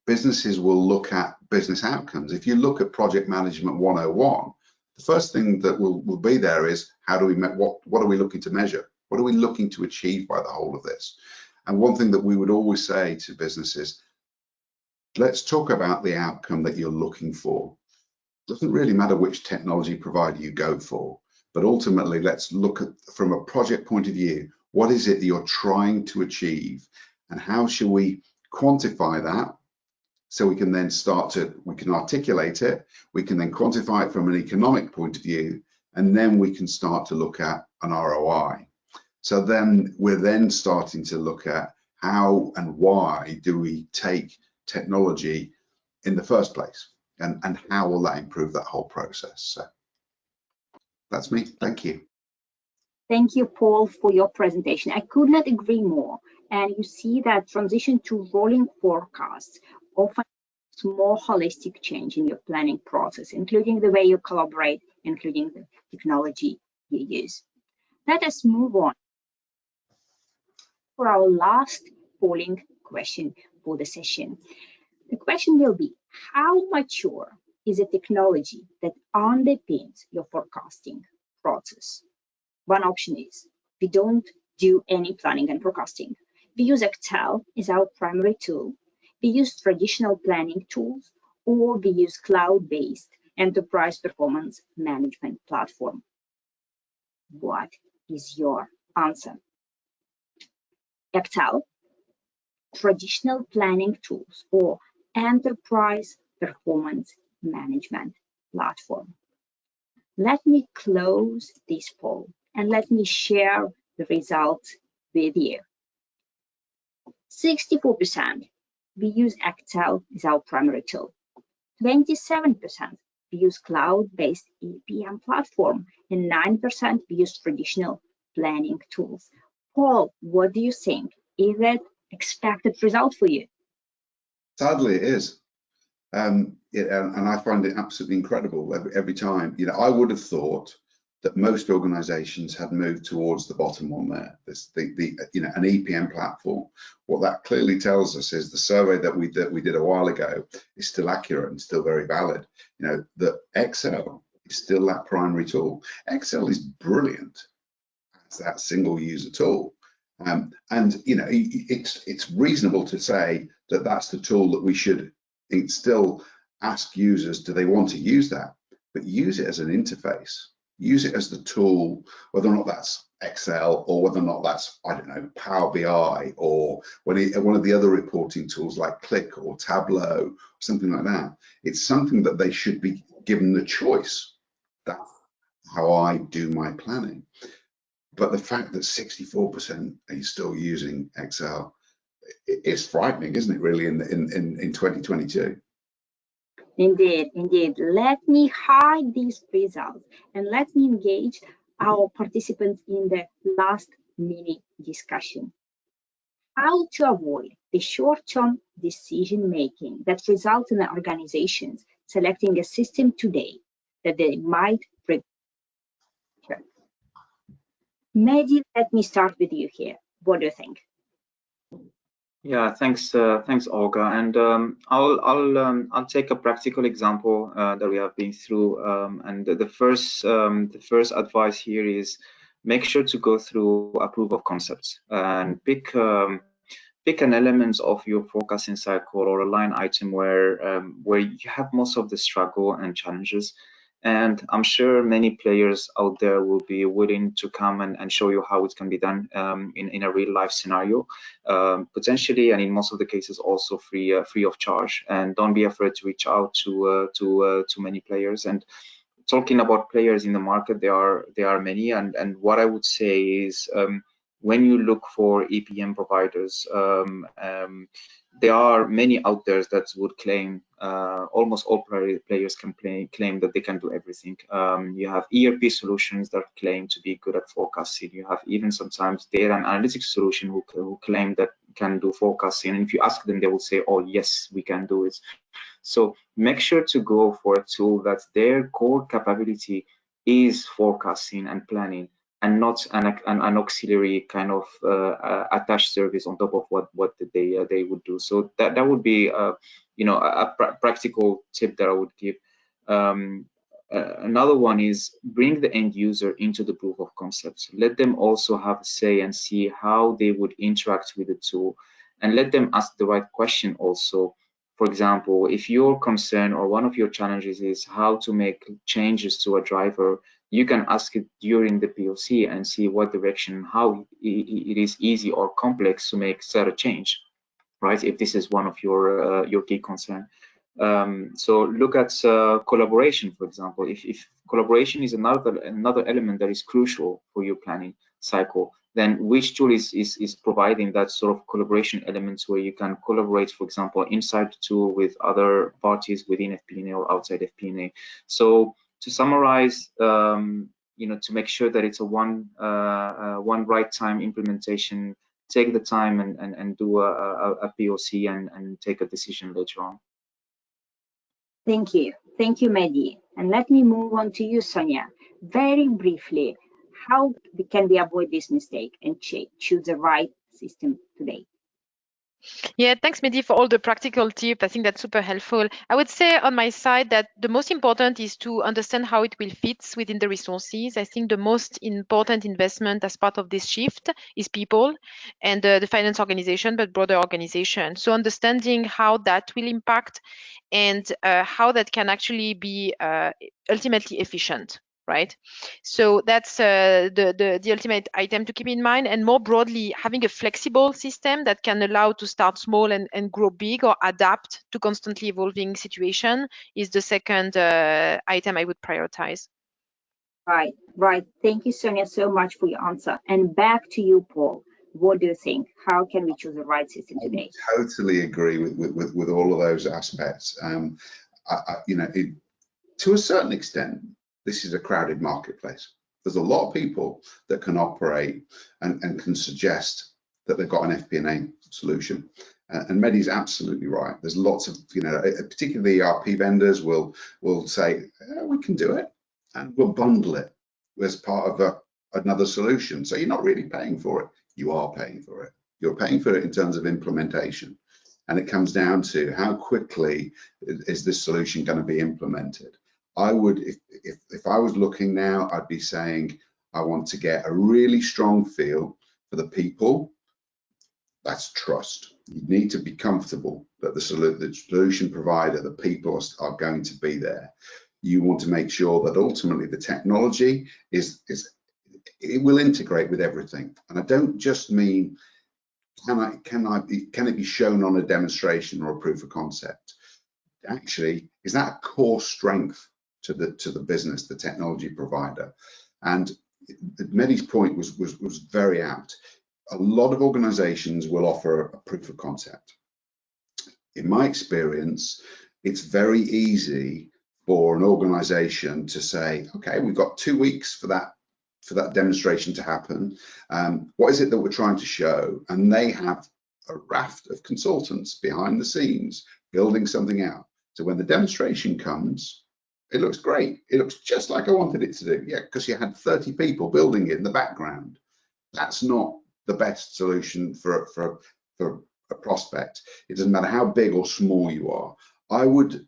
businesses will look at business outcomes. If you look at Project Management 101, the first thing that will be there is what are we looking to measure? What are we looking to achieve by the whole of this? And one thing that we would always say to businesses, let's talk about the outcome that you're looking for. It doesn't really matter which technology provider you go for, but ultimately let's look at, from a project point of view, what is it that you're trying to achieve, and how shall we quantify that? So we can then we can articulate it, we can then quantify it from an economic point of view, and then we can start to look at an ROI. So then we're starting to look at how and why do we take technology in the first place, and how will that improve that whole process. So that's me. Thank you. Thank you, Paul, for your presentation. I could not agree more. And you see that transition to rolling forecasts often more holistic change in your planning process, including the way you collaborate, including the technology you use. Let us move on for our last polling question for the session. The question will be, how mature is a technology that underpins your forecasting process? One option is, we don't do any planning and forecasting. We use Excel as our primary tool. We use traditional planning tools, or we use cloud-based enterprise performance management platform. What is your answer? Excel, traditional planning tools, or enterprise performance management platform? Let me close this poll and let me share the results with you. 64% we use Excel as our primary tool. 27% we use cloud-based EPM platform, and 9% we use traditional planning tools. Paul, what do you think? Is that expected result for you? Sadly, it is. And I find it absolutely incredible every time. I would have thought that most organizations had moved towards the bottom one there, an EPM platform. What that clearly tells us is the survey that we did a while ago is still accurate and still very valid. That Excel is still that primary tool. Excel is brilliant as that single user tool. And it's reasonable to say that that's the tool that we should still ask users, do they want to use that? But use it as an interface. Use it as the tool, whether or not that's Excel or whether or not that's, I don't know, Power BI or one of the other reporting tools like Click or Tableau, something like that. It's something that they should be given the choice. That's how I do my planning. But the fact that 64% are still using Excel is frightening, isn't it, really, in 2022? Indeed. Let me hide these results and let me engage our participants in the last mini discussion. How to avoid the short-term decision-making that results in organizations selecting a system today that they might regret. Mehdi, let me start with you here. What do you think? Yeah, thanks, Olga. And I'll take a practical example that we have been through. And the first advice here is make sure to go through a proof of concepts and pick pick an element of your forecasting cycle or a line item where you have most of the struggle and challenges. And I'm sure many players out there will be willing to come and show you how it can be done in a real life scenario, potentially, and in most of the cases also free of charge. And don't be afraid to reach out to many players. And talking about players in the market, there are many. And what I would say is, when you look for EPM providers, there are many out there that would claim, almost all players can claim that they can do everything. You have ERP solutions that claim to be good at forecasting. You have even sometimes data and analytics solution who claim that can do forecasting. And if you ask them, they will say, oh yes, we can do it. So make sure to go for a tool that their core capability is forecasting and planning, and not an auxiliary kind of attached service on top of what they would do. So that would be a practical tip that I would give. Another one is bring the end user into the proof of concepts. Let them also have a say and see how they would interact with the tool, and let them ask the right question also. For example, if your concern or one of your challenges is how to make changes to a driver, you can ask it during the POC and see what direction, how it is easy or complex to make such a change, right? If this is one of your key concern. So look at collaboration, for example. If collaboration is another element that is crucial for your planning cycle, then which tool is providing that sort of collaboration elements where you can collaborate, for example, inside the tool with other parties within FP&A or outside FP&A. So to summarize, to make sure that it's a one right time implementation, take the time and do a POC and take a decision later on. Thank you, Mehdi. And let me move on to you, Sonia. Very briefly, how can we avoid this mistake and choose the right system today? Yeah, thanks, Mehdi, for all the practical tips. I think that's super helpful. I would say on my side that the most important is to understand how it will fit within the resources. I think the most important investment as part of this shift is people and the finance organization, but broader organization. So understanding how that will impact and how that can actually be ultimately efficient. Right, so that's the ultimate item to keep in mind. And more broadly, having a flexible system that can allow to start small and grow big or adapt to constantly evolving situation is the second item I would prioritize. Right. Thank you, Sonia, so much for your answer. And back to you, Paul. What do you think? How can we choose the right system today? I totally agree with all of those aspects. To a certain extent, this is a crowded marketplace. There's a lot of people that can operate and can suggest that they've got an FP&A solution. And Mehdi's absolutely right. There's lots of, particularly ERP vendors will say, we can do it, and we'll bundle it as part of another solution. So you're not really paying for it. You are paying for it. You're paying for it in terms of implementation. And it comes down to how quickly is this solution going to be implemented. I would, if I was looking now, I'd be saying, I want to get a really strong feel for the people. That's trust. You need to be comfortable that the solution provider, the people are going to be there. You want to make sure that ultimately the technology it will integrate with everything. And I don't just mean, can it be shown on a demonstration or a proof of concept? Actually, is that a core strength to the business, the technology provider? And Mehdi's point was very apt. A lot of organizations will offer a proof of concept. In my experience, it's very easy for an organization to say, okay, we've got 2 weeks for that demonstration to happen. What is it that we're trying to show? And they have a raft of consultants behind the scenes building something out. So when the demonstration comes, it looks great. It looks just like I wanted it to do. Yeah, because you had 30 people building it in the background. That's not the best solution for a prospect. It doesn't matter how big or small you are. I would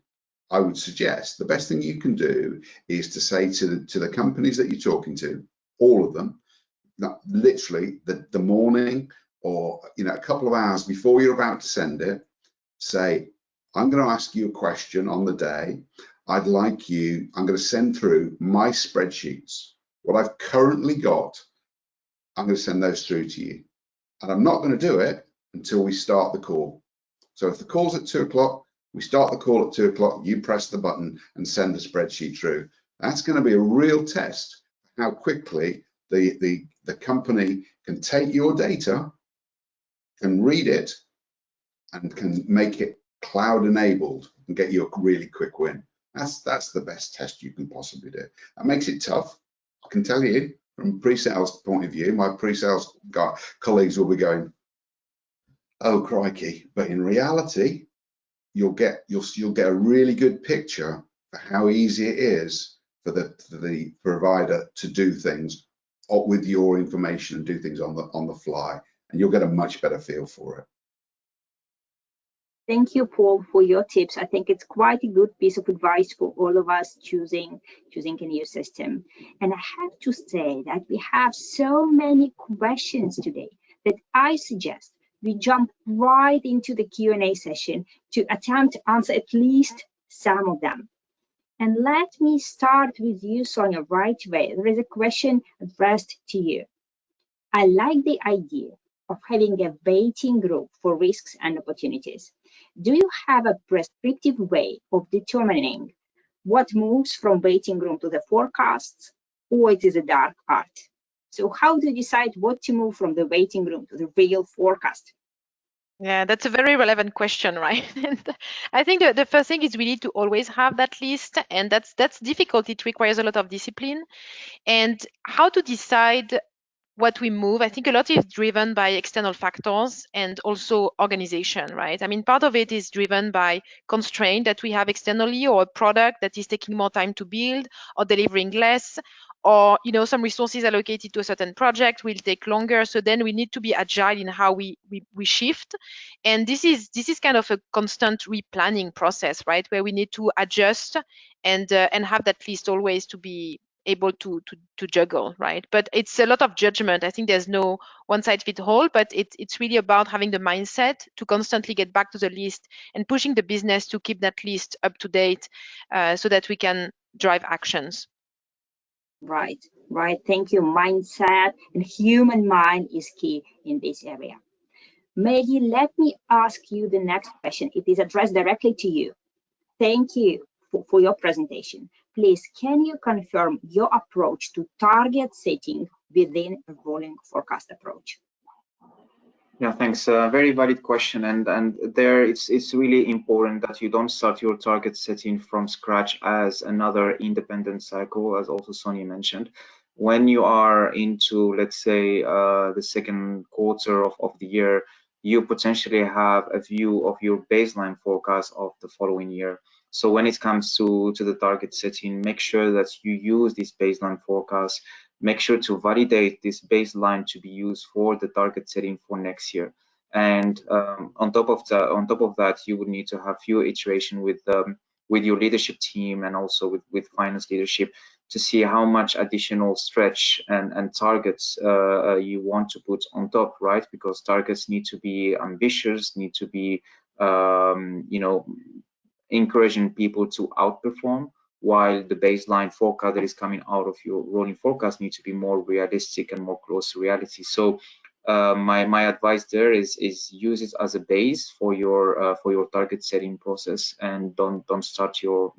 suggest the best thing you can do is to say to the companies that you're talking to, all of them, literally the morning or a couple of hours before you're about to send it, say, I'm going to ask you a question on the day. I'm going to send through my spreadsheets, what I've currently got. I'm going to send those through to you. And I'm not going to do it until we start the call. So if the call's at 2 o'clock, we start the call at 2 o'clock, you press the button and send the spreadsheet through. That's going to be a real test how quickly the company can take your data, can read it, and can make it cloud enabled and get you a really quick win. That's the best test you can possibly do. That makes it tough. I can tell you from a pre-sales point of view, my pre-sales colleagues will be going, oh crikey, but in reality, you'll get a really good picture for how easy it is for the provider to do things with your information and do things on the fly, and you'll get a much better feel for it. Thank you, Paul, for your tips. I think it's quite a good piece of advice for all of us choosing a new system. And I have to say that we have so many questions today that I suggest we jump right into the Q&A session to attempt to answer at least some of them. And let me start with you, Sonia, right away. There is a question addressed to you. I like the idea of having a waiting group for risks and opportunities. Do you have a prescriptive way of determining what moves from waiting room to the forecasts, or it is a dark art? So how do you decide what to move from the waiting room to the real forecast? Yeah, that's a very relevant question, right? And I think the first thing is we need to always have that list, and that's difficult. It requires a lot of discipline. And how to decide what we move, I think a lot is driven by external factors and also organization, right? I mean, part of it is driven by constraint that we have externally, or a product that is taking more time to build or delivering less, or some resources allocated to a certain project will take longer. So then we need to be agile in how we shift. And this is kind of a constant replanning process, right? Where we need to adjust and have that list always to be able to juggle, right? But it's a lot of judgment. I think there's no one size fits all, but it's really about having the mindset to constantly get back to the list and pushing the business to keep that list up to date, so that we can drive actions. Right. Thank you. Mindset and human mind is key in this area. Maggie, let me ask you the next question. It is addressed directly to you. Thank you for your presentation. Please, can you confirm your approach to target setting within a rolling forecast approach? Yeah, thanks. Very valid question, and there it's really important that you don't start your target setting from scratch as another independent cycle, as also Sonia mentioned. When you are into, let's say, the second quarter of the year, you potentially have a view of your baseline forecast of the following year. So when it comes to the target setting, make sure that you use this baseline forecast. Make sure to validate this baseline to be used for the target setting for next year. And on top of that, you would need to have few iteration with your leadership team and also with finance leadership to see how much additional stretch and targets you want to put on top, right? Because targets need to be ambitious, need to be encouraging people to outperform, while the baseline forecast that is coming out of your rolling forecast needs to be more realistic and more close to reality. So my advice there is use it as a base for your target setting process, and don't start your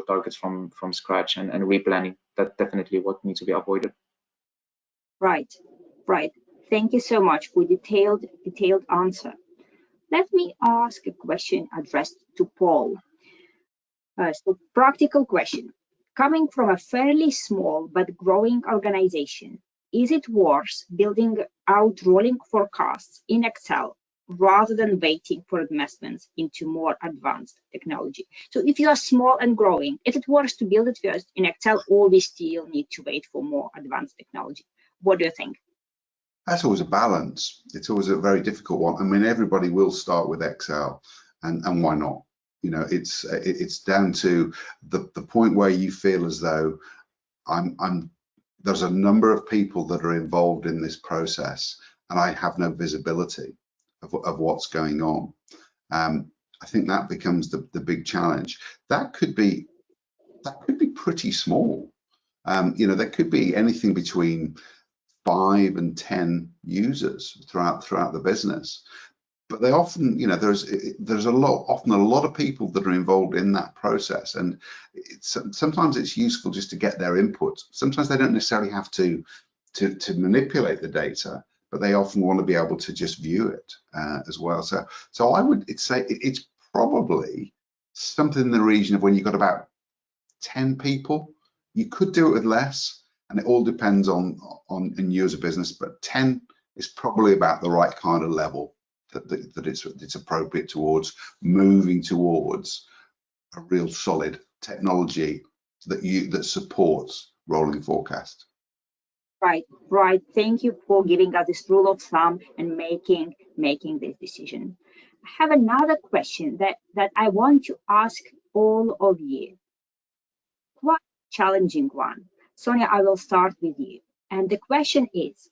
targets from scratch and replanning. That's definitely what needs to be avoided. Right. Thank you so much for detailed answer. Let me ask a question addressed to Paul. So practical question. Coming from a fairly small but growing organization, is it worth building out rolling forecasts in Excel rather than waiting for investments into more advanced technology? So if you are small and growing, is it worth to build it first in Excel, or we still need to wait for more advanced technology? What do you think? That's always a balance. It's always a very difficult one. I mean, everybody will start with Excel, and why not? It's down to the point where you feel as though there's a number of people that are involved in this process, and I have no visibility of what's going on. I think that becomes the big challenge. That could be pretty small. There could be anything between 5 and 10 users throughout the business, but they often, there's often a lot of people that are involved in that process, and sometimes it's useful just to get their input. Sometimes they don't necessarily have to manipulate the data, but they often want to be able to just view it as well. So I would say it's probably something in the region of when you've got about 10 people. You could do it with less, and it all depends on you as a business, but 10 is probably about the right kind of level that it's appropriate towards moving towards a real solid technology that supports rolling forecast. Right. Thank you for giving us this rule of thumb and making this decision. I have another question that I want to ask all of you. Quite challenging one. Sonia, I will start with you. And the question is,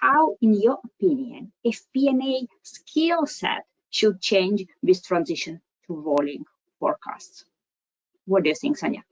how, in your opinion, FP&A skill set should change with transition to rolling forecasts? What do you think, Sonia?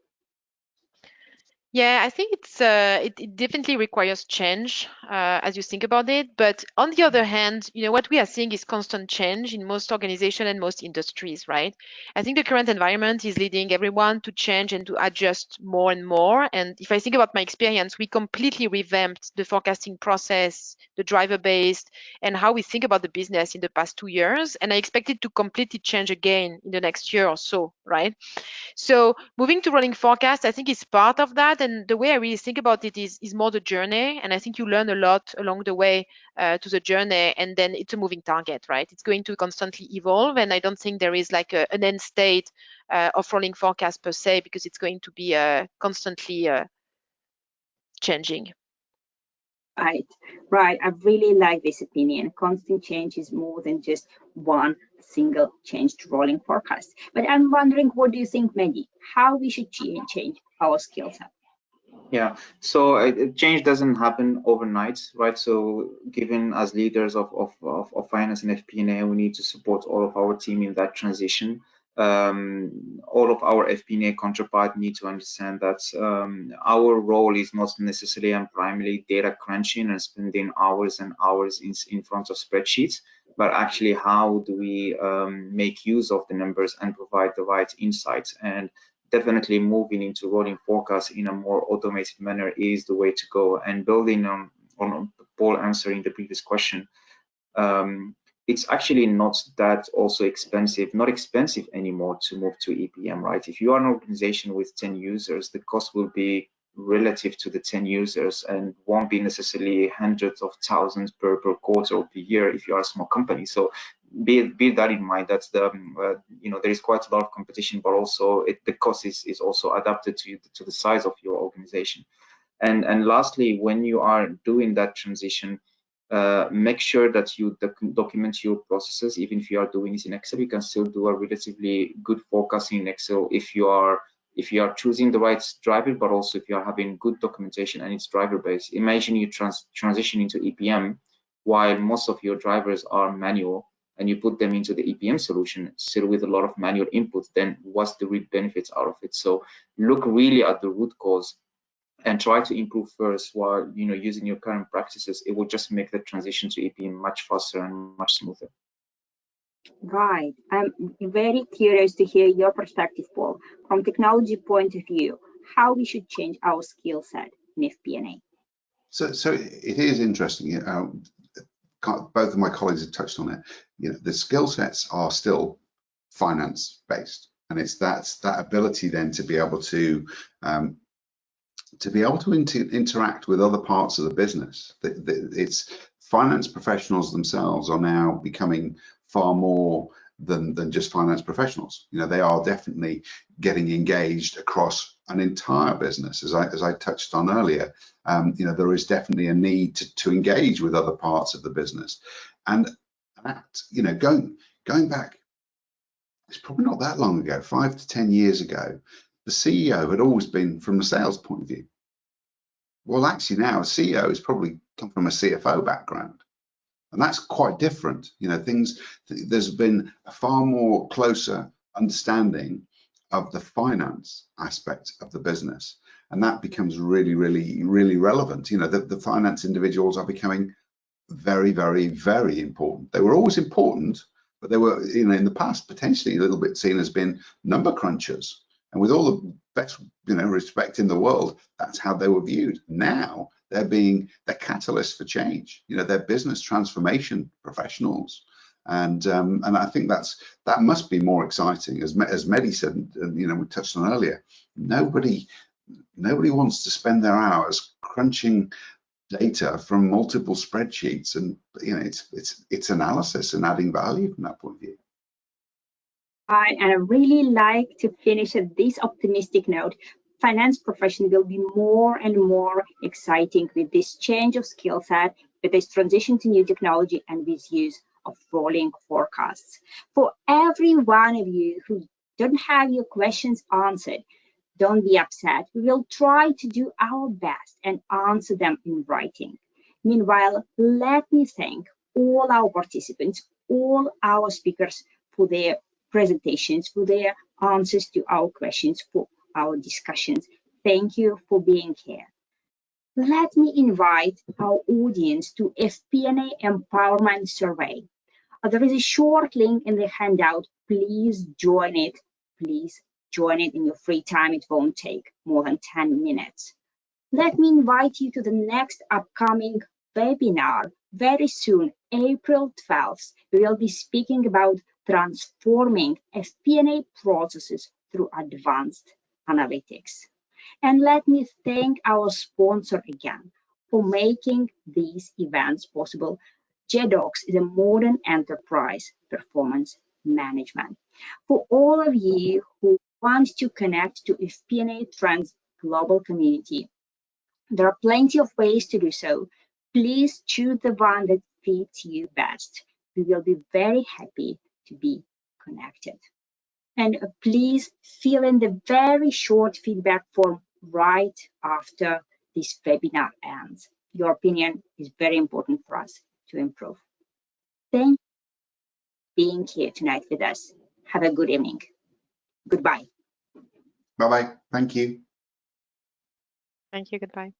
Yeah, I think it definitely requires change as you think about it. But on the other hand, what we are seeing is constant change in most organizations and most industries, right? I think the current environment is leading everyone to change and to adjust more and more. And if I think about my experience, we completely revamped the forecasting process, the driver based, and how we think about the business in the past 2 years. And I expect it to completely change again in the next year or so, right? So moving to rolling forecast, I think is part of that. And the way I really think about it is more the journey. And I think you learn a lot along the way to the journey. And then it's a moving target, right? It's going to constantly evolve. And I don't think there is like an end state of rolling forecast per se, because it's going to be constantly changing. Right. I really like this opinion. Constant change is more than just one single change to rolling forecast. But I'm wondering, what do you think, Mehdi? How we should change our skill set? Yeah, so change doesn't happen overnight, right? So given as leaders of finance and FP&A, we need to support all of our team in that transition. All of our FP&A counterpart need to understand that our role is not necessarily and primarily data crunching and spending hours and hours in front of spreadsheets, but actually how do we make use of the numbers and provide the right insights. And definitely moving into rolling forecasts in a more automated manner is the way to go. And building on Paul answering the previous question, it's actually not that also not expensive anymore to move to EPM, right? If you are an organization with 10 users, the cost will be relative to the 10 users and won't be necessarily hundreds of thousands per quarter or per year if you are a small company. So be that in mind. That's there is quite a lot of competition, but also the cost is also adapted to the size of your organization. And lastly, when you are doing that transition, make sure that you document your processes. Even if you are doing it in Excel, you can still do a relatively good forecasting in Excel if you are choosing the right driver, but also if you are having good documentation and it's driver based. Imagine you transition into EPM while most of your drivers are manual, and you put them into the EPM solution still with a lot of manual input, then what's the real benefits out of it? So look really at the root cause and try to improve first while using your current practices. It will just make the transition to EPM much faster and much smoother. Right. I'm very curious to hear your perspective, Paul, from technology point of view, how we should change our skill set in FP&A. So it is interesting. Both of my colleagues have touched on it. The skill sets are still finance based, and it's that ability then to be able to interact with other parts of the business. It's finance professionals themselves are now becoming far more than just finance professionals. They are definitely getting engaged across an entire business. As I touched on earlier, there is definitely a need to engage with other parts of the business. And that, going back, it's probably not that long ago, 5 to 10 years ago, the CEO had always been from the sales point of view. Well, actually now a CEO has probably come from a CFO background. And that's quite different. You know, there's been a far more closer understanding of the finance aspect of the business. And that becomes really, really, really relevant. You know, the finance individuals are becoming very, very, very important. They were always important, but they were, you know, in the past potentially a little bit seen as being number crunchers. And with all the best, you know, respect in the world, that's how they were viewed. Now they're catalysts for change. You know, they're business transformation professionals. And I think that must be more exciting. As Mehdi said, and you know, we touched on earlier, nobody wants to spend their hours crunching data from multiple spreadsheets, and you know, it's analysis and adding value from that point of view. And I really like to finish at this optimistic note. Finance profession will be more and more exciting with this change of skill set, with this transition to new technology, and this use of rolling forecasts. For every one of you who don't have your questions answered, don't be upset. We will try to do our best and answer them in writing. Meanwhile, let me thank all our participants, all our speakers for their presentations, for their answers to our questions, for our discussions. Thank you for being here. Let me invite our audience to FP&A Empowerment Survey. There is a short link in the handout. Please join it. Please join it in your free time. It won't take more than 10 minutes. Let me invite you to the next upcoming webinar very soon, April 12th. We will be speaking about transforming FP&A processes through advanced analytics. And let me thank our sponsor again for making these events possible. Jedox is a modern enterprise performance management. For all of you who want to connect to FP&A Trends global community, there are plenty of ways to do so. Please choose the one that fits you best. We will be very happy to be connected. And please fill in the very short feedback form right after this webinar ends. Your opinion is very important for us to improve. Thank you for being here tonight with us. Have a good evening. Goodbye. Bye-bye. Thank you. Thank you. Goodbye.